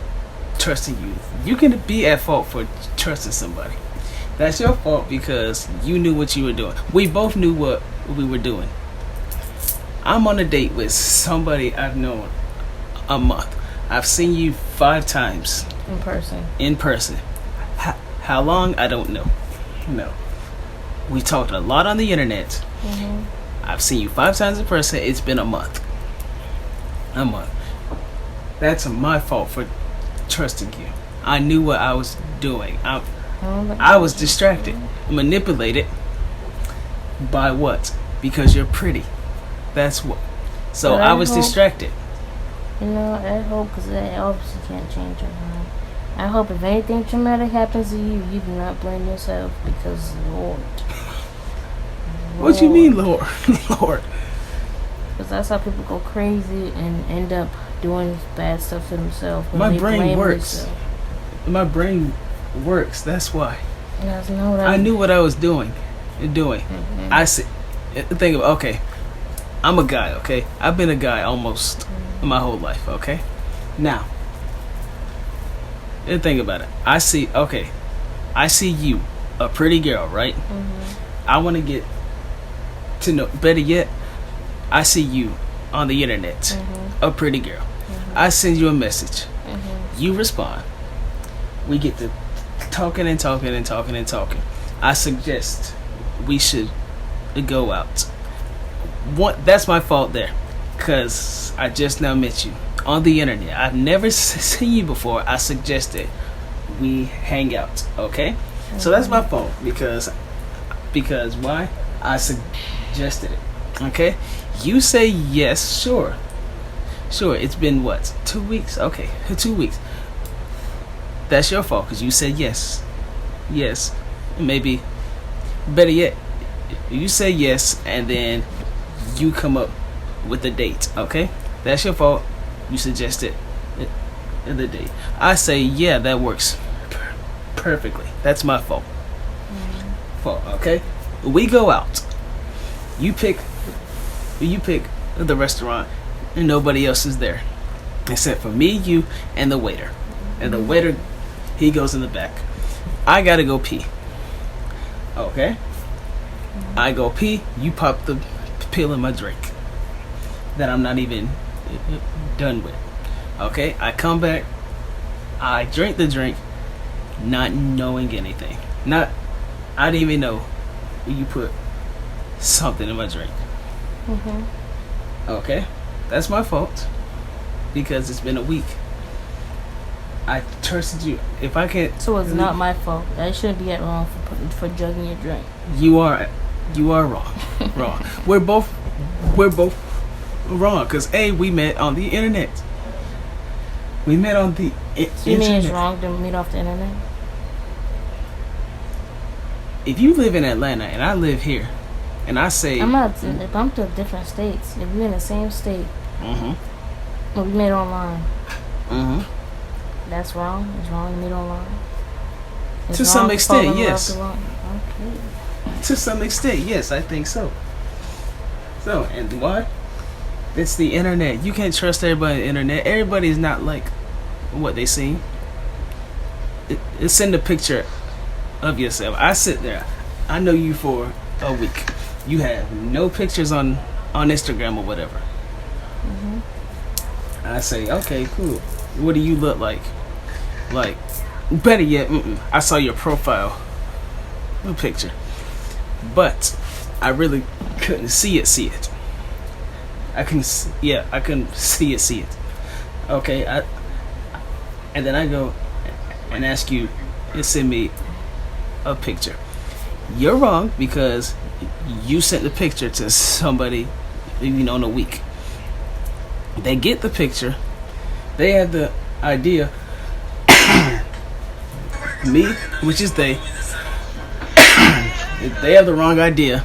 trusting you. You can be at fault for trusting somebody. That's your fault because you knew what you were doing. We both knew what we were doing. I'm on a date with somebody I've known a month. I've seen you 5 times In person. How long? I don't know. No. We talked a lot on the internet. Mm-hmm. I've seen you 5 times in person. It's been a month. A month. That's my fault for trusting you. I knew what I was doing. I was distracted, manipulated by what? Because you're pretty. That's what. So But I I was hope- distracted. You know, I hope because I obviously can't change your mind. I hope if anything traumatic happens to you, you do not blame yourself because Lord. What you mean, Lord? Lord. Because that's how people go crazy and end up doing bad stuff to themselves. when My they brain blame works. themselves. My brain works. That's why. That's not what I knew what I was doing. Mhm. I said, think of okay. I'm a guy. Okay, I've been a guy almost my whole life. Okay, now, think about it. I see you, a pretty girl, right? I want to get to know. Better yet, I see you on the internet, a pretty girl. I send you a message. You respond. We get to talking and talking and talking and talking. I suggest we should go out. That's my fault there, because I just now met you on the internet. I've never seen you before. I suggested we hang out. Okay, so that's my fault because why? I suggested it. Okay, you say yes, sure. It's been what, 2 weeks? Okay, 2 weeks. That's your fault because you said yes. Maybe better yet, you say yes and then you come up with a date. Okay, that's your fault. you suggested in the date. I say, yeah, that works perfectly. That's my fault. Okay? We go out. You pick the restaurant and nobody else is there. Except for me, you, and the waiter. And the waiter, he goes in the back. I gotta go pee. Okay? I go pee, you pop the pill in my drink that I'm not even done with. Okay? I come back, I drink the drink, not knowing anything. I didn't even know you put something in my drink. Okay? That's my fault. Because it's been a week. I trusted you. If I can't... So it's not my fault. I shouldn't be at wrong for jugging your drink. You are wrong. Wrong. We're both wrong. Because, A, we met on the internet. We met on the internet. You mean it's wrong to meet off the internet? If you live in Atlanta and I live here, and I say... If I'm to different states, if we're in the same state, but we met online, that's wrong? It's wrong to meet online? It's to some extent, yes. Okay. To some extent, yes, I think so. So, and why? It's the internet. You can't trust everybody on the internet. Everybody's not like what they see. Send a picture of yourself. I sit there. I know you for a week. You have no pictures on Instagram or whatever. I say, okay, cool. What do you look like? Like, better yet, I saw your profile picture, but I really couldn't see it. I couldn't see it. Okay, and then I go and ask you to send me a picture. You're wrong because you sent the picture to somebody, in a week. They get the picture. They have the idea. Me, which is they have the wrong idea.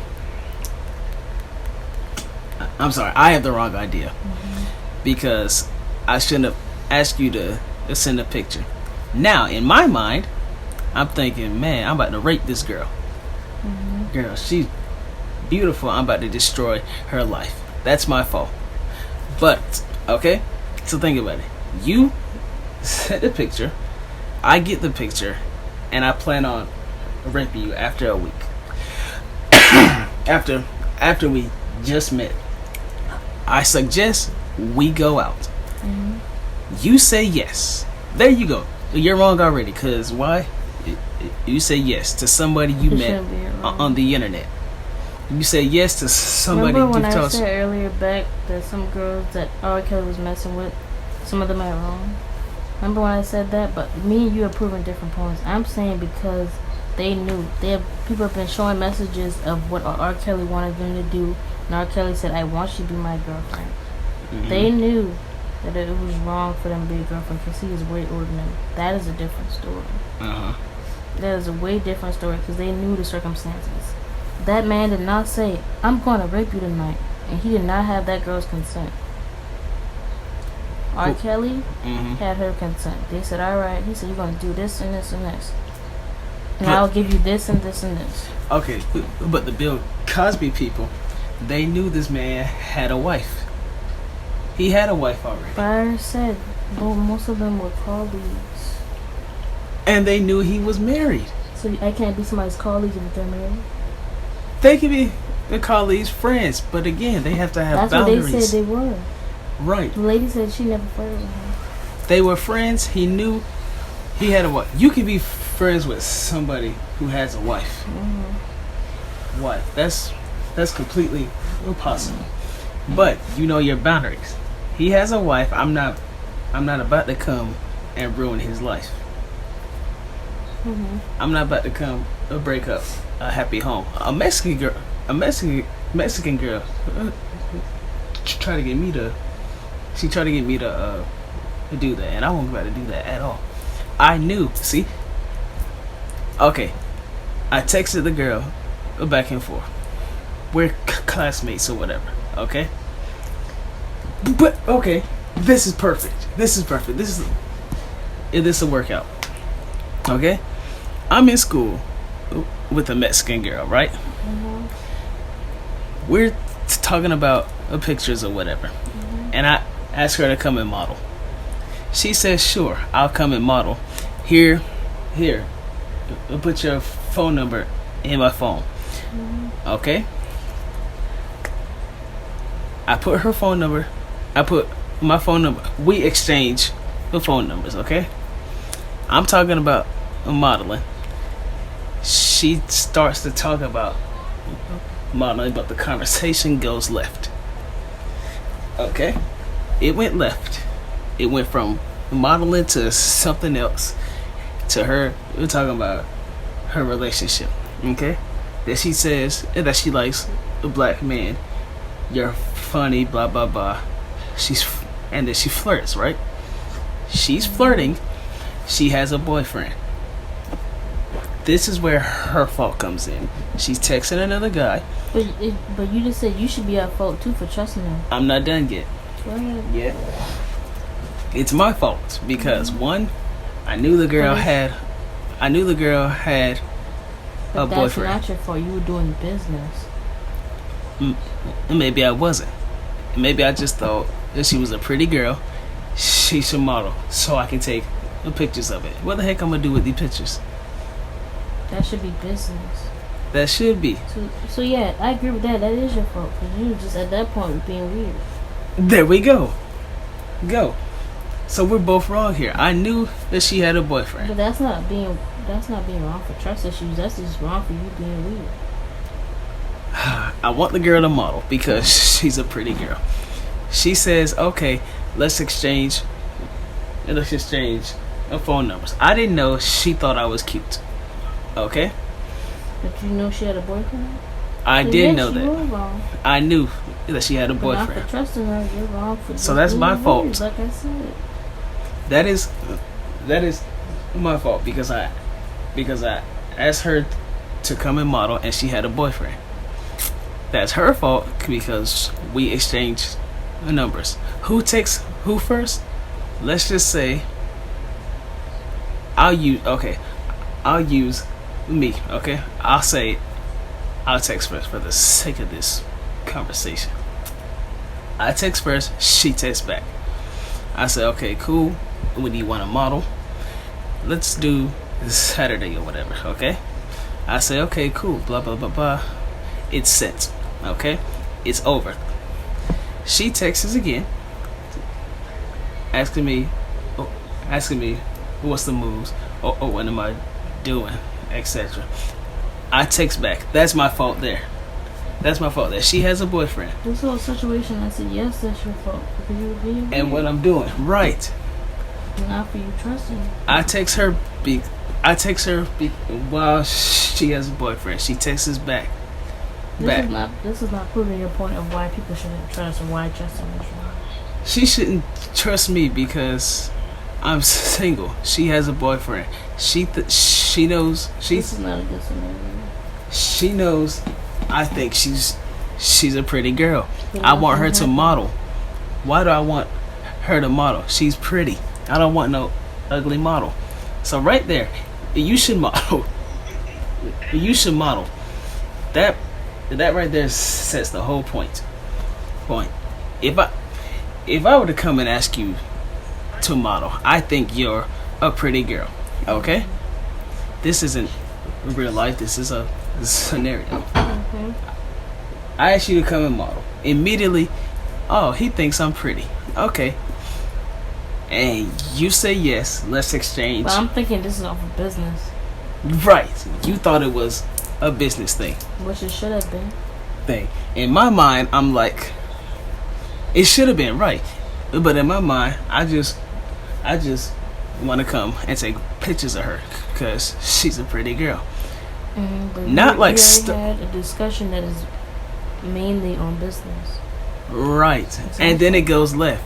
I'm sorry, I have the wrong idea. Because I shouldn't have asked you to send a picture. Now, in my mind, I'm thinking, man, I'm about to rape this girl. Girl, she's beautiful. I'm about to destroy her life. That's my fault. But, okay, so think about it. You sent the picture, I get the picture, and I plan on raping you after a week. after we just met. I suggest we go out. You say yes. There you go. You're wrong already, because why? You say yes to somebody you met on the internet. You say yes to somebody. Remember when I said earlier back that some girls that R. Kelly was messing with, some of them are wrong? Remember when I said that? But me and you are proving different points. I'm saying because they knew. People have been showing messages of what R. Kelly wanted them to do. And R. Kelly said, I want you to be my girlfriend. They knew that it was wrong for them to be a girlfriend because he was way older than them. That is a different story. That is a way different story because they knew the circumstances. That man did not say, I'm going to rape you tonight. And he did not have that girl's consent. R. Kelly had her consent. They said, alright. He said, you're going to do this and this and this. And I'll give you this and this and this. Okay, but the Bill Cosby people, they knew this man had a wife. He had a wife already. But I said, most of them were colleagues. And they knew he was married. So I can't be somebody's colleague if they're married? They can be the colleagues, friends, but again, they have to have boundaries. That's what they said they were. Right. The lady said she never flirted with him. They were friends. He knew he had a wife. You can be friends with somebody who has a wife. Wife. That's completely impossible. But you know your boundaries. He has a wife. I'm not about to come and ruin his life. I'm not about to come break up a happy home. A Mexican girl tried to get me to do that, and I wasn't about to do that at all. I knew. See. Okay, I texted the girl back and forth. We're classmates or whatever. Okay. But okay, This is perfect. This is a workout. Okay? I'm in school with a Mexican girl, right? We're talking about pictures or whatever. And I asked her to come and model. She says, sure, I'll come and model. Here, put your phone number in my phone. Okay? I put her phone number. I put my phone number. We exchange the phone numbers, okay? I'm talking about modeling. She starts to talk about modeling, but the conversation goes left. Okay? It went left. It went from modeling to something else. To her, we're talking about her relationship. Okay? That she says that she likes a black man. You're funny, blah blah blah. And then she flirts, right? She's flirting. She has a boyfriend. This is where her fault comes in. She's texting another guy. But you just said you should be at fault too for trusting him. I'm not done yet. Go ahead. Yeah. It's my fault because one, I knew the girl had a But that's boyfriend. not your fault. You were doing business. Maybe I wasn't. Maybe I just thought that she was a pretty girl. She should model so I can take pictures of it. What the heck I'm gonna do with these pictures? That should be business. That should be. So yeah, I agree with that. That is your fault because you just at that point were being weird. There we go. So we're both wrong here. I knew that she had a boyfriend. But that's not being wrong for trust issues. That's just wrong for you being weird. I want the girl to model because she's a pretty girl. She says, okay, let's exchange phone numbers. I didn't know she thought I was cute. Okay? But you know she had a boyfriend? I So did yes, know you were that. wrong. I knew that she had a But not boyfriend. for trusting her, you're wrong for So that's being my weird, fault. like I said. That is my fault because I asked her to come and model and she had a boyfriend. That's her fault because we exchanged numbers. Who takes who first? Let's just say I'll use me, okay? I'll text first for the sake of this conversation. I text first, she texts back. I say, okay, cool. When do you want to model? Let's do Saturday or whatever, okay? I say, okay, cool, blah, blah, blah, blah. It's sent, okay? It's over. She texts again, asking me what's the moves, or what am I doing, etc. I text back. That's my fault there. She has a boyfriend. This whole situation, I said, yes, that's your fault. Because you were being weird. And what I'm doing, right. Not for you trusting. I text her while she has a boyfriend. She texts us back. This is not proving your point of why people shouldn't trust or why trusting is wrong. She shouldn't trust me because I'm single. She has a boyfriend. She knows. This is not a good scenario. She knows. I think she's a pretty girl. But I want her nothing to happened. model. Why do I want her to model? She's pretty. I don't want no ugly model. So right there, you should model. That right there sets the whole point. If I were to come and ask you to model, I think you're a pretty girl. Okay? This isn't real life. This is a scenario. Okay. I ask you to come and model. Immediately, oh, he thinks I'm pretty. Okay. And you say yes. Let's exchange. But I'm thinking this is all for business. Right. You thought it was a business thing. Which it should have been. In my mind, I'm like, it should have been right. But in my mind, I just want to come and take pictures of her because she's a pretty girl. But Not we like already had a discussion that is mainly on business. Right. And then it goes left.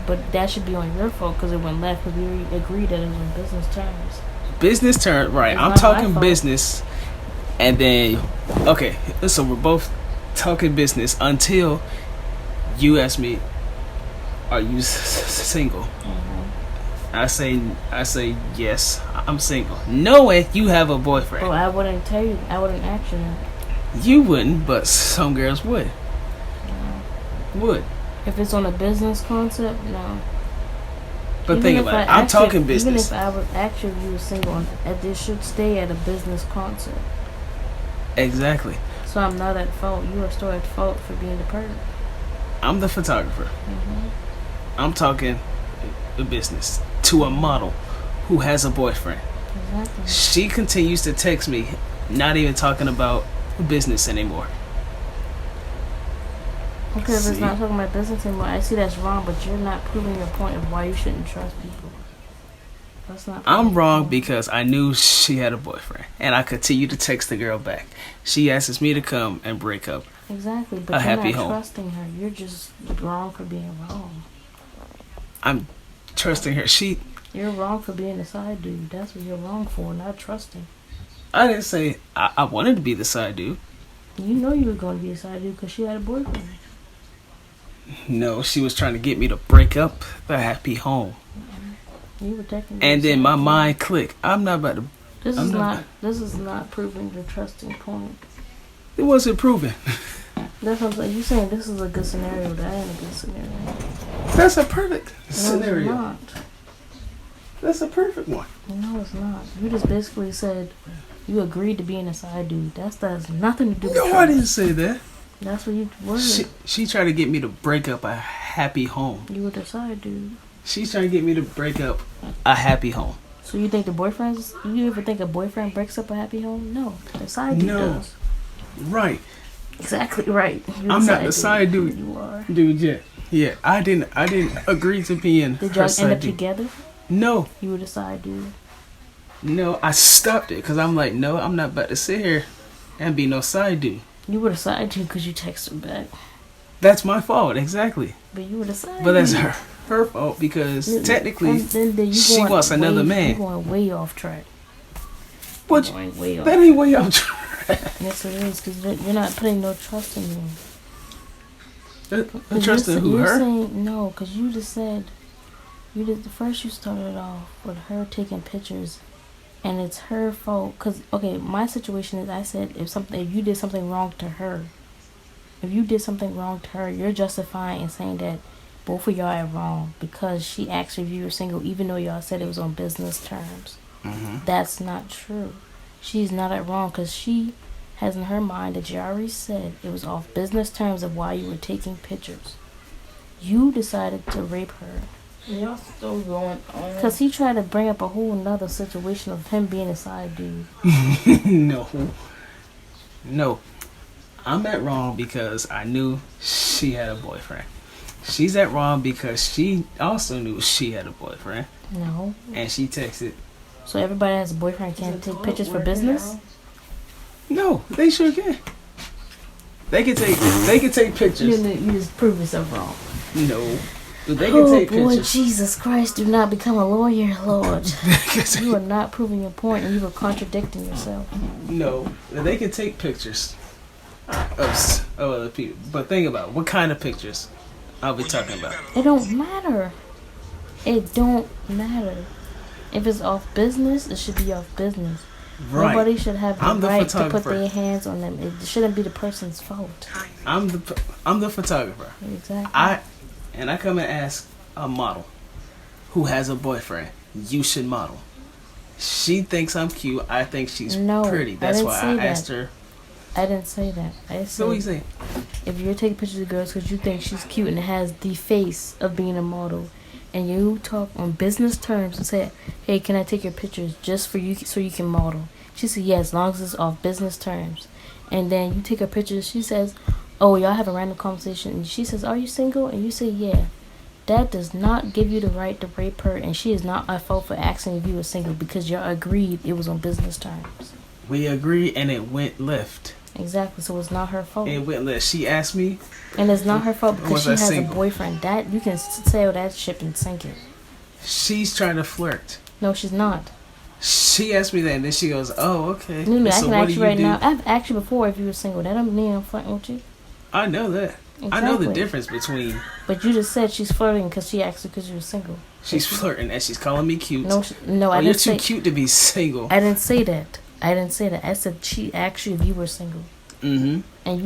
But that should be on your fault because it went left because we agreed that it was on business terms. Business turn right. It's I'm not my talking fault. business, and then okay. So we're both talking business until you ask me are you single? I say yes, I'm single, knowing you have a boyfriend. Oh, I wouldn't tell you. I wouldn't ask you that. You wouldn't, but some girls would. Would. If it's on a business concept, no. But think about it. I'm talking business. Even if I would ask you if you were single, it should stay at a business concept. Exactly. So I'm not at fault. You are still at fault for being the person. I'm the photographer. I'm talking business to a model who has a boyfriend. Exactly. She continues to text me, not even talking about business anymore. Okay, if it's not talking about business anymore, I see that's wrong, but you're not proving your point of why you shouldn't trust people. That's not. I'm wrong because I knew she had a boyfriend, and I continue to text the girl back. She asks me to come and break up. Exactly, but you're not trusting her. You're just wrong for being wrong. I'm trusting her. You're wrong for being a side dude. That's what you're wrong for, not trusting. I didn't say I wanted to be the side dude. You know you were going to be a side dude because she had a boyfriend. No, she was trying to get me to break up the happy home. You were taking. And then my mind clicked. I'm not about to. This is not proving your trusting point. It wasn't proven. That's what I'm saying. You saying this is a good scenario? That ain't a good scenario. That's a perfect scenario. No, it's not. That's a perfect one. No, it's not. You just basically said you agreed to being a side dude. That has nothing to do with No, I didn't say that. That's what you were. She tried to get me to break up a happy home. You were the side dude. She's trying to get me to break up a happy home. So you think you ever think a boyfriend breaks up a happy home? No. The side dude does. Right. Exactly right. I'm not the side dude. You are. Dude, yeah. Yeah, I didn't agree to being Did y'all end up dude. together? No. You were the side dude. No, I stopped it because I'm like, no, I'm not about to sit here and be no side dude. You were the side dude because you texted back. That's my fault, exactly. But you were the side dude. But that's her fault because technically she wants another man. You're going way off track. But that ain't way off track. Yes, it is because you're not putting no trust in me. Trust in who? Her? Saying, no, because you just said first you started off with her taking pictures. And it's her fault, cause okay, my situation is I said if you did something wrong to her, you're justifying and saying that both of y'all are wrong because she asked if you were single, even though y'all said it was on business terms. That's not true. She's not at wrong because she has in her mind that you already said it was off business terms of why you were taking pictures. You decided to rape her. Y'all still going on. Because he tried to bring up a whole nother situation of him being a side dude. No. I'm at wrong because I knew she had a boyfriend. She's at wrong because she also knew she had a boyfriend. No. And she texted. So everybody that has a boyfriend can't take pictures for business? No, they sure can. They can take pictures. You just prove yourself wrong. No. They can take boy, pictures. Jesus Christ, do not become a lawyer, Lord. You are not proving your point and you are contradicting yourself. No, they can take pictures of other people. But think about it, what kind of pictures are we talking about? It don't matter. It don't matter. If it's off business, it should be off business. Right. Nobody should have the right to put their hands on them. It shouldn't be the person's fault. I'm the photographer. Exactly. I come and ask a model who has a boyfriend, you should model. She thinks I'm cute. I think she's pretty. That's why I asked her. I didn't say that. I said, so what you saying? If you're taking pictures of girls because you think she's cute and has the face of being a model, and you talk on business terms and say, hey, can I take your pictures just for you so you can model? She said, yeah, as long as it's off business terms. And then you take her pictures. She says, oh, y'all have a random conversation. And she says, are you single? And you say, yeah. That does not give you the right to rape her. And she is not at fault for asking if you were single because y'all agreed it was on business terms. We agreed and it went left. Exactly. So it's not her fault. It went left. She asked me. And it's not her fault because she has a boyfriend. That you can sail that ship and sink it. She's trying to flirt. No, she's not. She asked me that and then she goes, oh, okay. No, I can ask you right now. I've asked you before if you were single. That don't mean I'm flirting with you. I know that. Exactly. I know the difference between. But you just said she's flirting because she asked you because you were single. She's flirting and she's calling me cute. No, I you're didn't too say. cute to be single. I didn't say that. I said she asked you if you were single. Mm-hmm. And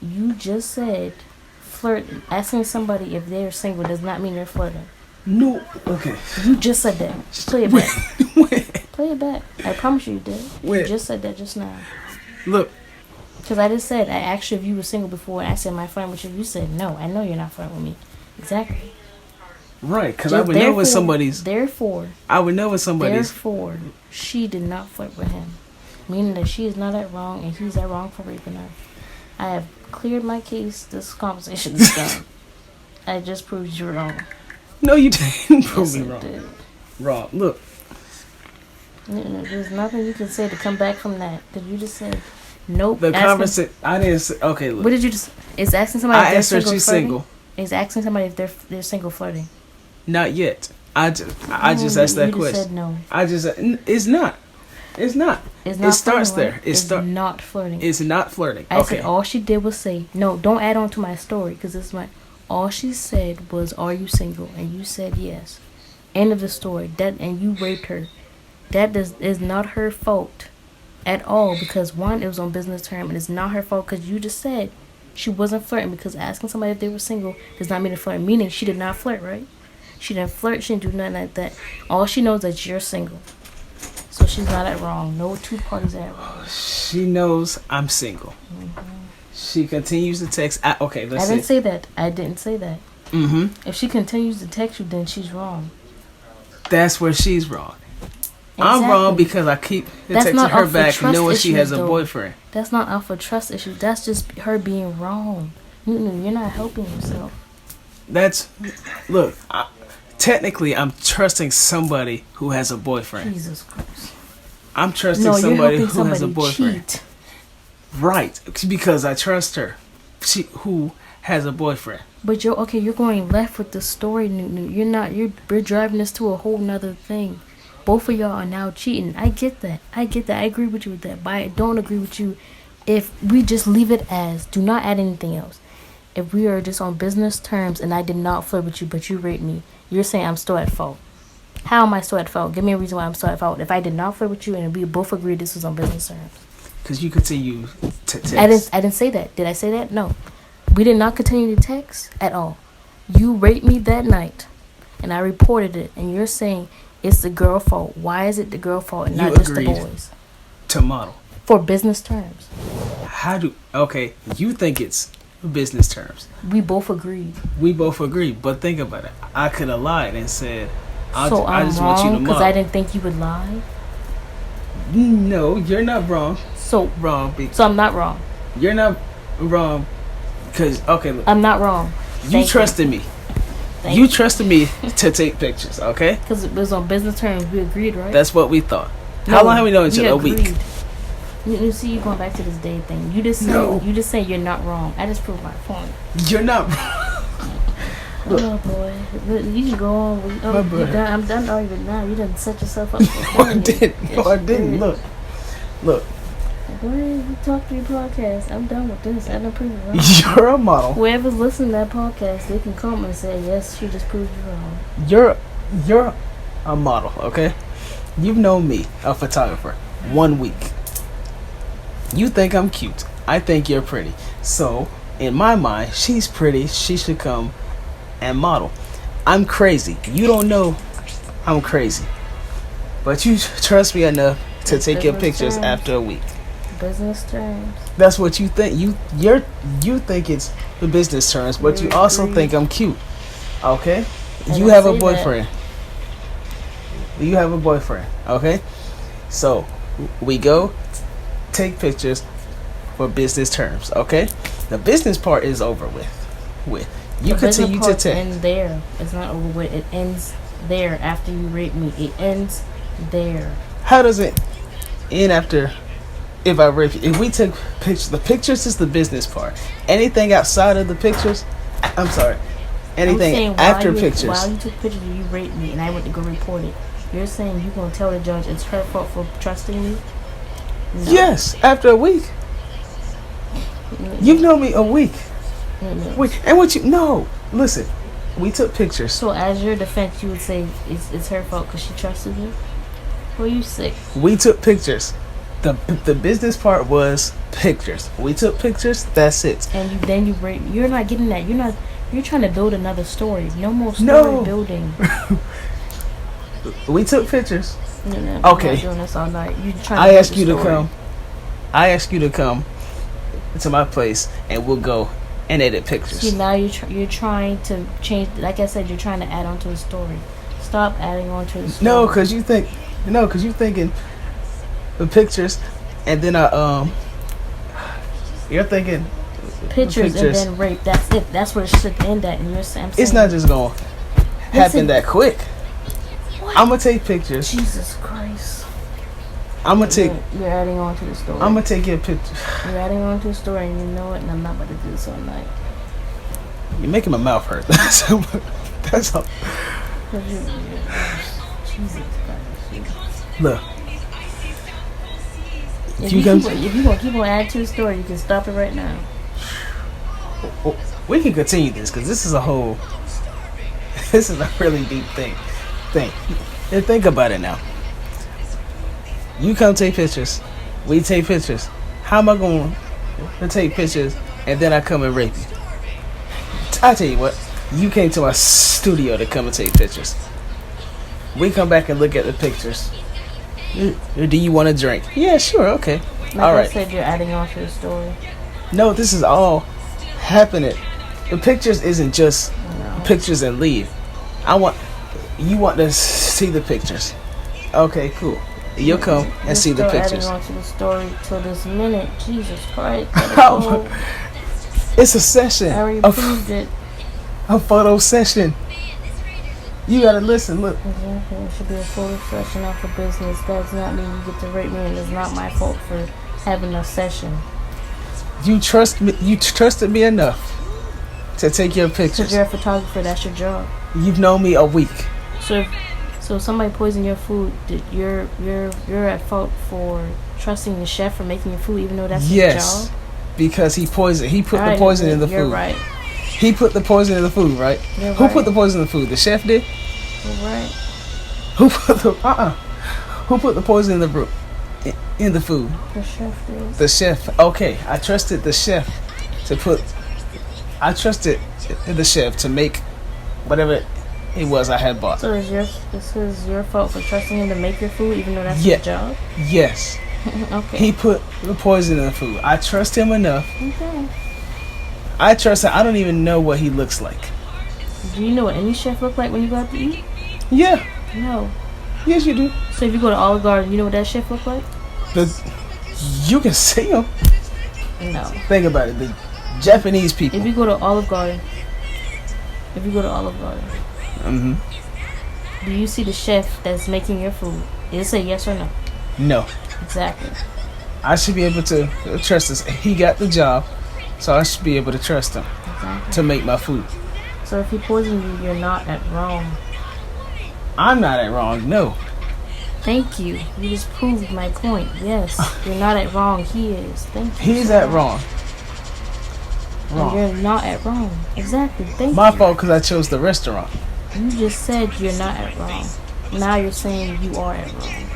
you just said flirt. Asking somebody if they're single does not mean they're flirting. No. Okay. You just said that. Play it back. Play it back. I promise you did. Wait. You just said that just now. Look. Because I just said, I asked you if you were single before, and I said, am I flirting with you? You said, no, I know you're not flirting with me. Exactly. Right, because I would know when somebody's... I would know when somebody's... Therefore, she did not flirt with him. Meaning that she is not at wrong, and he's at wrong for raping her. I have cleared my case. This conversation is done. I just proved you wrong. No, you didn't prove me wrong. Did. Wrong. Look. There's nothing you can say to come back from that. Because you just said... Nope. The conversation. I didn't say. Okay, look. What did you just? Is asking somebody if they're single she's flirting? single. Is asking somebody if they're single flirting? Not yet. I just asked that question. You said no. It's not. It's not. It's not. It starts flirting, there. Right? It's not flirting. It's not flirting. I said all she did was say no. Don't add on to my story because this is my. All she said was, "Are you single?" And you said yes. End of the story. And you raped her. That is not her fault. At all, because one, it was on business term, and it's not her fault because you just said she wasn't flirting because asking somebody if they were single does not mean to flirt. Meaning she did not flirt, right? She didn't flirt. She didn't do nothing like that. All she knows is that you're single, so she's not at wrong. No two parties are at wrong. She knows I'm single. Mm-hmm. She continues to text. Okay, let's see. I didn't say that. I didn't say that. Mm-hmm. If she continues to text you, then she's wrong. That's where she's wrong. Exactly. I'm wrong because I keep texting her back knowing she has a boyfriend. That's not off of trust issues. That's just her being wrong. You're not helping yourself. Look, technically I'm trusting somebody who has a boyfriend. Jesus Christ. I'm trusting somebody who has a boyfriend. Cheat. Right, because I trust her. Who has a boyfriend. But you're going left with the story, Newt. We're driving this to a whole nother thing. Both of y'all are now cheating. I get that. I agree with you with that. But I don't agree with you if we just leave it as, do not add anything else. If we are just on business terms and I did not flirt with you, but you raped me, you're saying I'm still at fault. How am I still at fault? Give me a reason why I'm still at fault. If I did not flirt with you and we both agreed this was on business terms. Because you continue to text. I didn't say that. Did I say that? No. We did not continue to text at all. You raped me that night and I reported it, and you're saying it's the girl fault. Why is it the girl fault and not just the boys? To model. For business terms. Okay, you think it's business terms. We both agreed. But think about it. I could have lied and said, I just wrong want you to model. because I didn't think you would lie? No, you're not wrong. So I'm not wrong. You're not wrong because, okay, look. I'm not wrong. You trusted me. You trusted me to take pictures, okay? Because it was on business terms. We agreed, right? That's what we thought. How long have we known each other? A week. You see, you going back to this day thing. You just say you're not wrong. I just proved my point. You're not wrong. Oh boy, you can go on. I'm done arguing now. You didn't set yourself up. I didn't. Look. Go ahead, you talk to your podcast. I'm done with this. I done proved it wrong. You're a model. Whoever's listening to that podcast, they can comment and say, yes, she just proved you wrong. You're a model, okay? You've known me, a photographer, 1 week. You think I'm cute. I think you're pretty. So, in my mind, she's pretty. She should come and model. I'm crazy. You don't know I'm crazy. But you trust me enough to take your pictures after a week. Business terms. That's what you think. You think it's the business terms, but you also think I'm cute. Okay? You have a boyfriend. You have a boyfriend. Okay? So we go take pictures for business terms. Okay? The business part is over with. You continue to text. Ends there. It's not over with. It ends there after you rape me. It ends there. How does it end after? If I rape you, if we took pictures, the pictures is the business part. Anything outside of the pictures, I'm sorry. Anything after pictures. While you took pictures and you raped me and I went to go report it, you're saying you're going to tell the judge it's her fault for trusting me? No. Yes, after a week. You've known me a week. Wait, and what you? No, listen. We took pictures. So as your defense, you would say it's her fault because she trusted you? Well, you sick. We took pictures. The business part was pictures. We took pictures. That's it. And then you break. You're not getting that. You're trying to build another story. No more story building. We took pictures. Okay. Okay. Doing this all night. You trying I to ask you to come. I ask you to come to my place, and we'll go and edit pictures. See, now you're trying to change. Like I said, you're trying to add on to the story. Stop adding on to the story. No, because you're thinking the pictures, and then you're thinking pictures and then rape. That's it. That's where it should end at. And you're saying it's not just gonna happen that quick. What? I'm gonna take pictures. Jesus Christ. I'm gonna take. You're adding on to the story. I'm gonna take your picture. You're adding on to the story, and you know it. And I'm not about to do this all night. You're making my mouth hurt. That's all. Jesus Christ. Look. If you're gonna keep on adding to the story, you can stop it right now. We can continue this because this is a whole. This is a really deep thing. And think about it now. You come take pictures. We take pictures. How am I going to take pictures and then I come and rape you? I tell you what. You came to my studio to come and take pictures. We come back and look at the pictures. Do you want a drink? Yeah, sure, okay. All right. I said, you're adding on to the story. No, this is all happening. The pictures isn't just pictures and leave. You want to see the pictures. Okay, cool. You'll come and see the pictures. Adding on to the story till this minute. Jesus Christ. It's a session. I already proved it. A photo session. You gotta listen, look. Exactly. It should be a photo session, not for business. That does not mean you get to rape me, and it's not my fault for having a session. You trust me. You trusted me enough to take your pictures. Because you're a photographer, that's your job. You've known me a week. So if somebody poisoned your food, you're at fault for trusting the chef for making your food, even though that's his job? Because he put the poison in the food. You're right. He put the poison in the food, right? Who put the poison in the food? The chef did? You're right. Who put the poison in the food? The chef did. The chef. Okay, I trusted the chef to make whatever it was I had bought. So this is your fault for trusting him to make your food, even though that's his job? Yes. Okay. He put the poison in the food. I trust him enough. Okay. I trust him. I don't even know what he looks like. Do you know what any chef look like when you go out to eat? Yeah. No. Yes, you do. So if you go to Olive Garden, you know what that chef look like? You can see him. No. Think about it. The Japanese people. If you go to Olive Garden. Mm-hmm. Do you see the chef that's making your food? Is it a yes or no? No. Exactly. I should be able to trust this. He got the job, so I should be able to trust him to make my food. So if he poisoned you, you're not at wrong. I'm not at wrong, no. Thank you. You just proved my point. Yes, you're not at wrong. He is. Thank you. He's at wrong. And you're not at wrong. Exactly. Thank you. My fault because I chose the restaurant. You just said you're not at wrong. Now you're saying you are at wrong.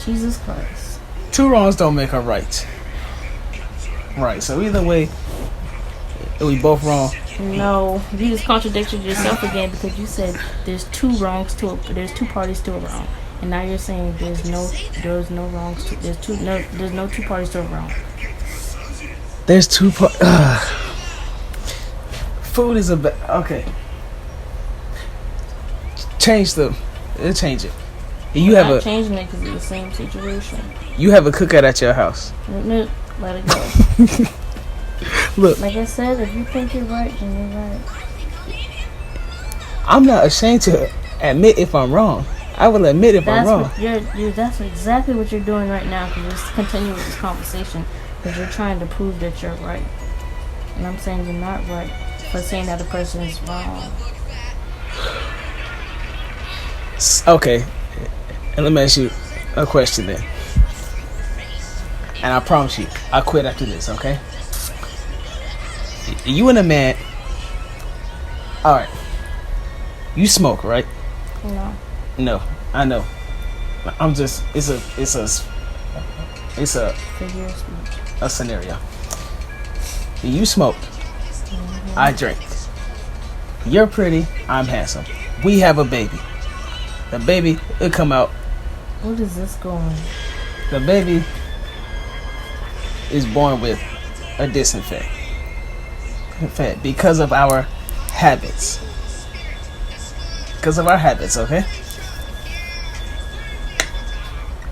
Jesus Christ. Two wrongs don't make a right. Right, so either way, we both wrong. No, you just contradicted yourself again because you said there's two parties to a wrong, and now you're saying there's no two parties to a wrong. There's two food is okay. Change it. You have changing it because it's the same situation. You have a cookout at your house. No, let it go. Look, like I said, if you think you're right, then you're right. I'm not ashamed to admit if I'm wrong. I will admit if I'm wrong. That's exactly what you're doing right now. Because just continue with this conversation because you're trying to prove that you're right, and I'm saying you're not right for saying that the person is wrong. Okay, and let me ask you a question then. And I promise you, I'll quit after this, okay? You and a man. All right. You smoke, right? No. No, I know. I'm just. It's a Figure of speech. a scenario. You smoke. I drink. You're pretty. I'm handsome. We have a baby. The baby will come out. What is this going? The baby is born with a disinfect. Because of our habits. Because of our habits, okay?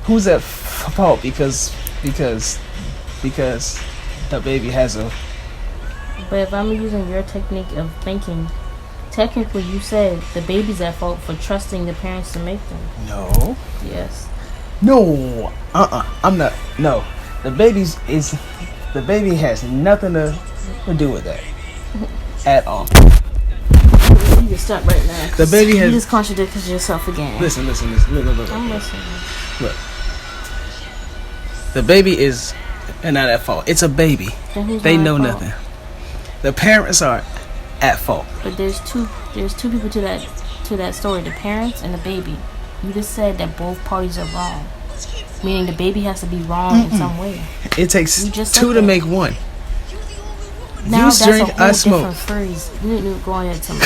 Who's at fault? Because the baby has a. But if I'm using your technique of thinking, technically you said the baby's at fault for trusting the parents to make them. No. Yes. No. I'm not. No. The baby has nothing to do with that at all. You can stop right now. The baby has. You just contradicted yourself again. Listen. Look. I'm listening. Look. The baby is not at fault. It's a baby. They know nothing. The parents are at fault. But there's two people to that story, the parents and the baby. You just said that both parties are wrong. Meaning the baby has to be wrong in some way. It takes two to make one. Now you that's drink, a whole I smoke. different phrase. You need to go ahead and tell me.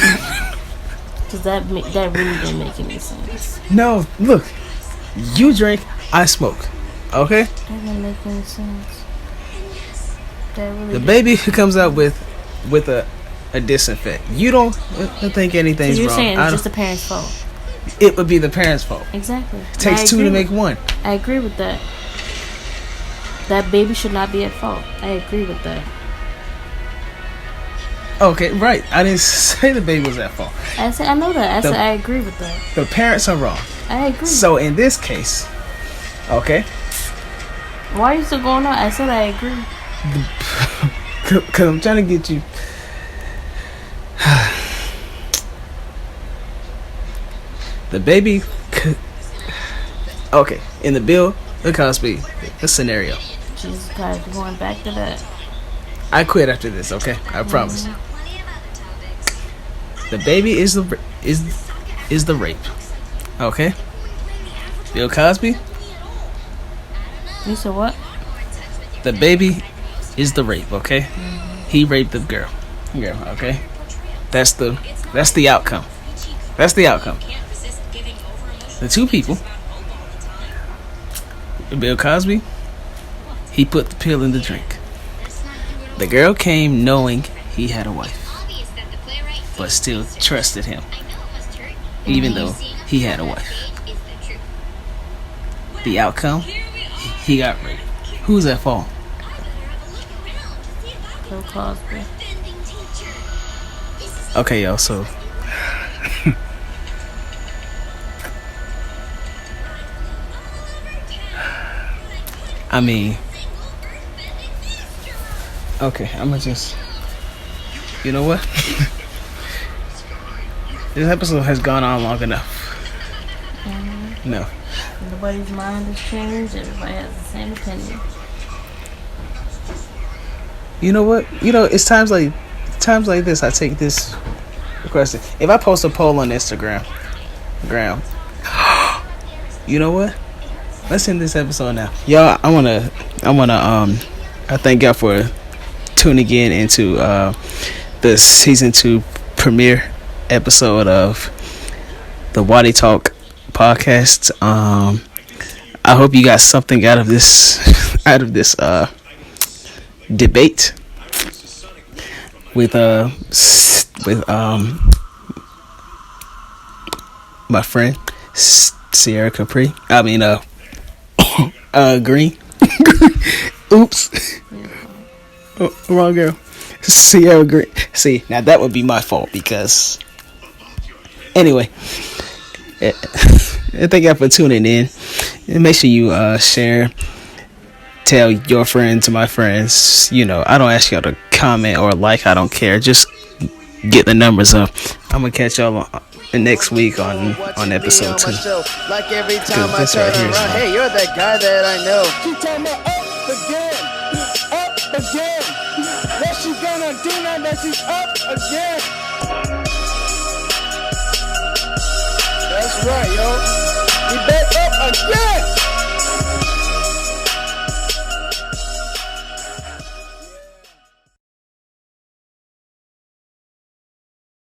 Because that really didn't make any sense. No, look. You drink, I smoke. Okay? That didn't make any sense. That really the baby who comes out with a disinfect. You don't think anything's so you're wrong. saying it's just the parents' fault. It would be the parents' fault. Exactly. It takes two to make one. I agree with that. That baby should not be at fault. I agree with that. Okay, right. I didn't say the baby was at fault. I know that. I agree with that. The parents are wrong. I agree. So in this case, okay. Why are you still going on? I said I agree. Because I'm trying to get you. The baby. Okay, in the Bill Cosby scenario. Jesus Christ, going back to that. I quit after this, okay? I promise. The baby is the rape. Okay? Bill Cosby? You said what? The baby is the rape, okay? He raped the girl. Okay? That's the outcome. That's the outcome. The two people. Bill Cosby, he put the pill in the drink. The girl came knowing he had a wife, but still trusted him, even though he had a wife. The outcome, he got raped. Who's at fault? Bill Cosby. Okay, y'all, so I mean, okay, I'm gonna just, you know what? This episode has gone on long enough. No. Nobody's mind has changed. Everybody has the same opinion. You know what? You know, it's times like this I take this question. If I post a poll on Instagram, you know what? Let's end this episode now. Y'all, I wanna I thank y'all for tuning in into the season 2 premiere episode of the Waddy Talk podcast. I hope you got something out of this debate with my friend Sierra Capri. I mean Green. Oops. Oh, wrong girl. Sierra Green. See, now that would be my fault because anyway. Thank y'all for tuning in. And make sure you share, tell your friends to my friends. You know, I don't ask y'all to comment or like. I don't care. Just get the numbers up. I'm gonna catch y'all next week on episode 2. Like every time I this turn right here is around, mine. hey, you're that guy that I know. She turned me up again. That she gonna do now that she's up again? That's right, yo. We back up again.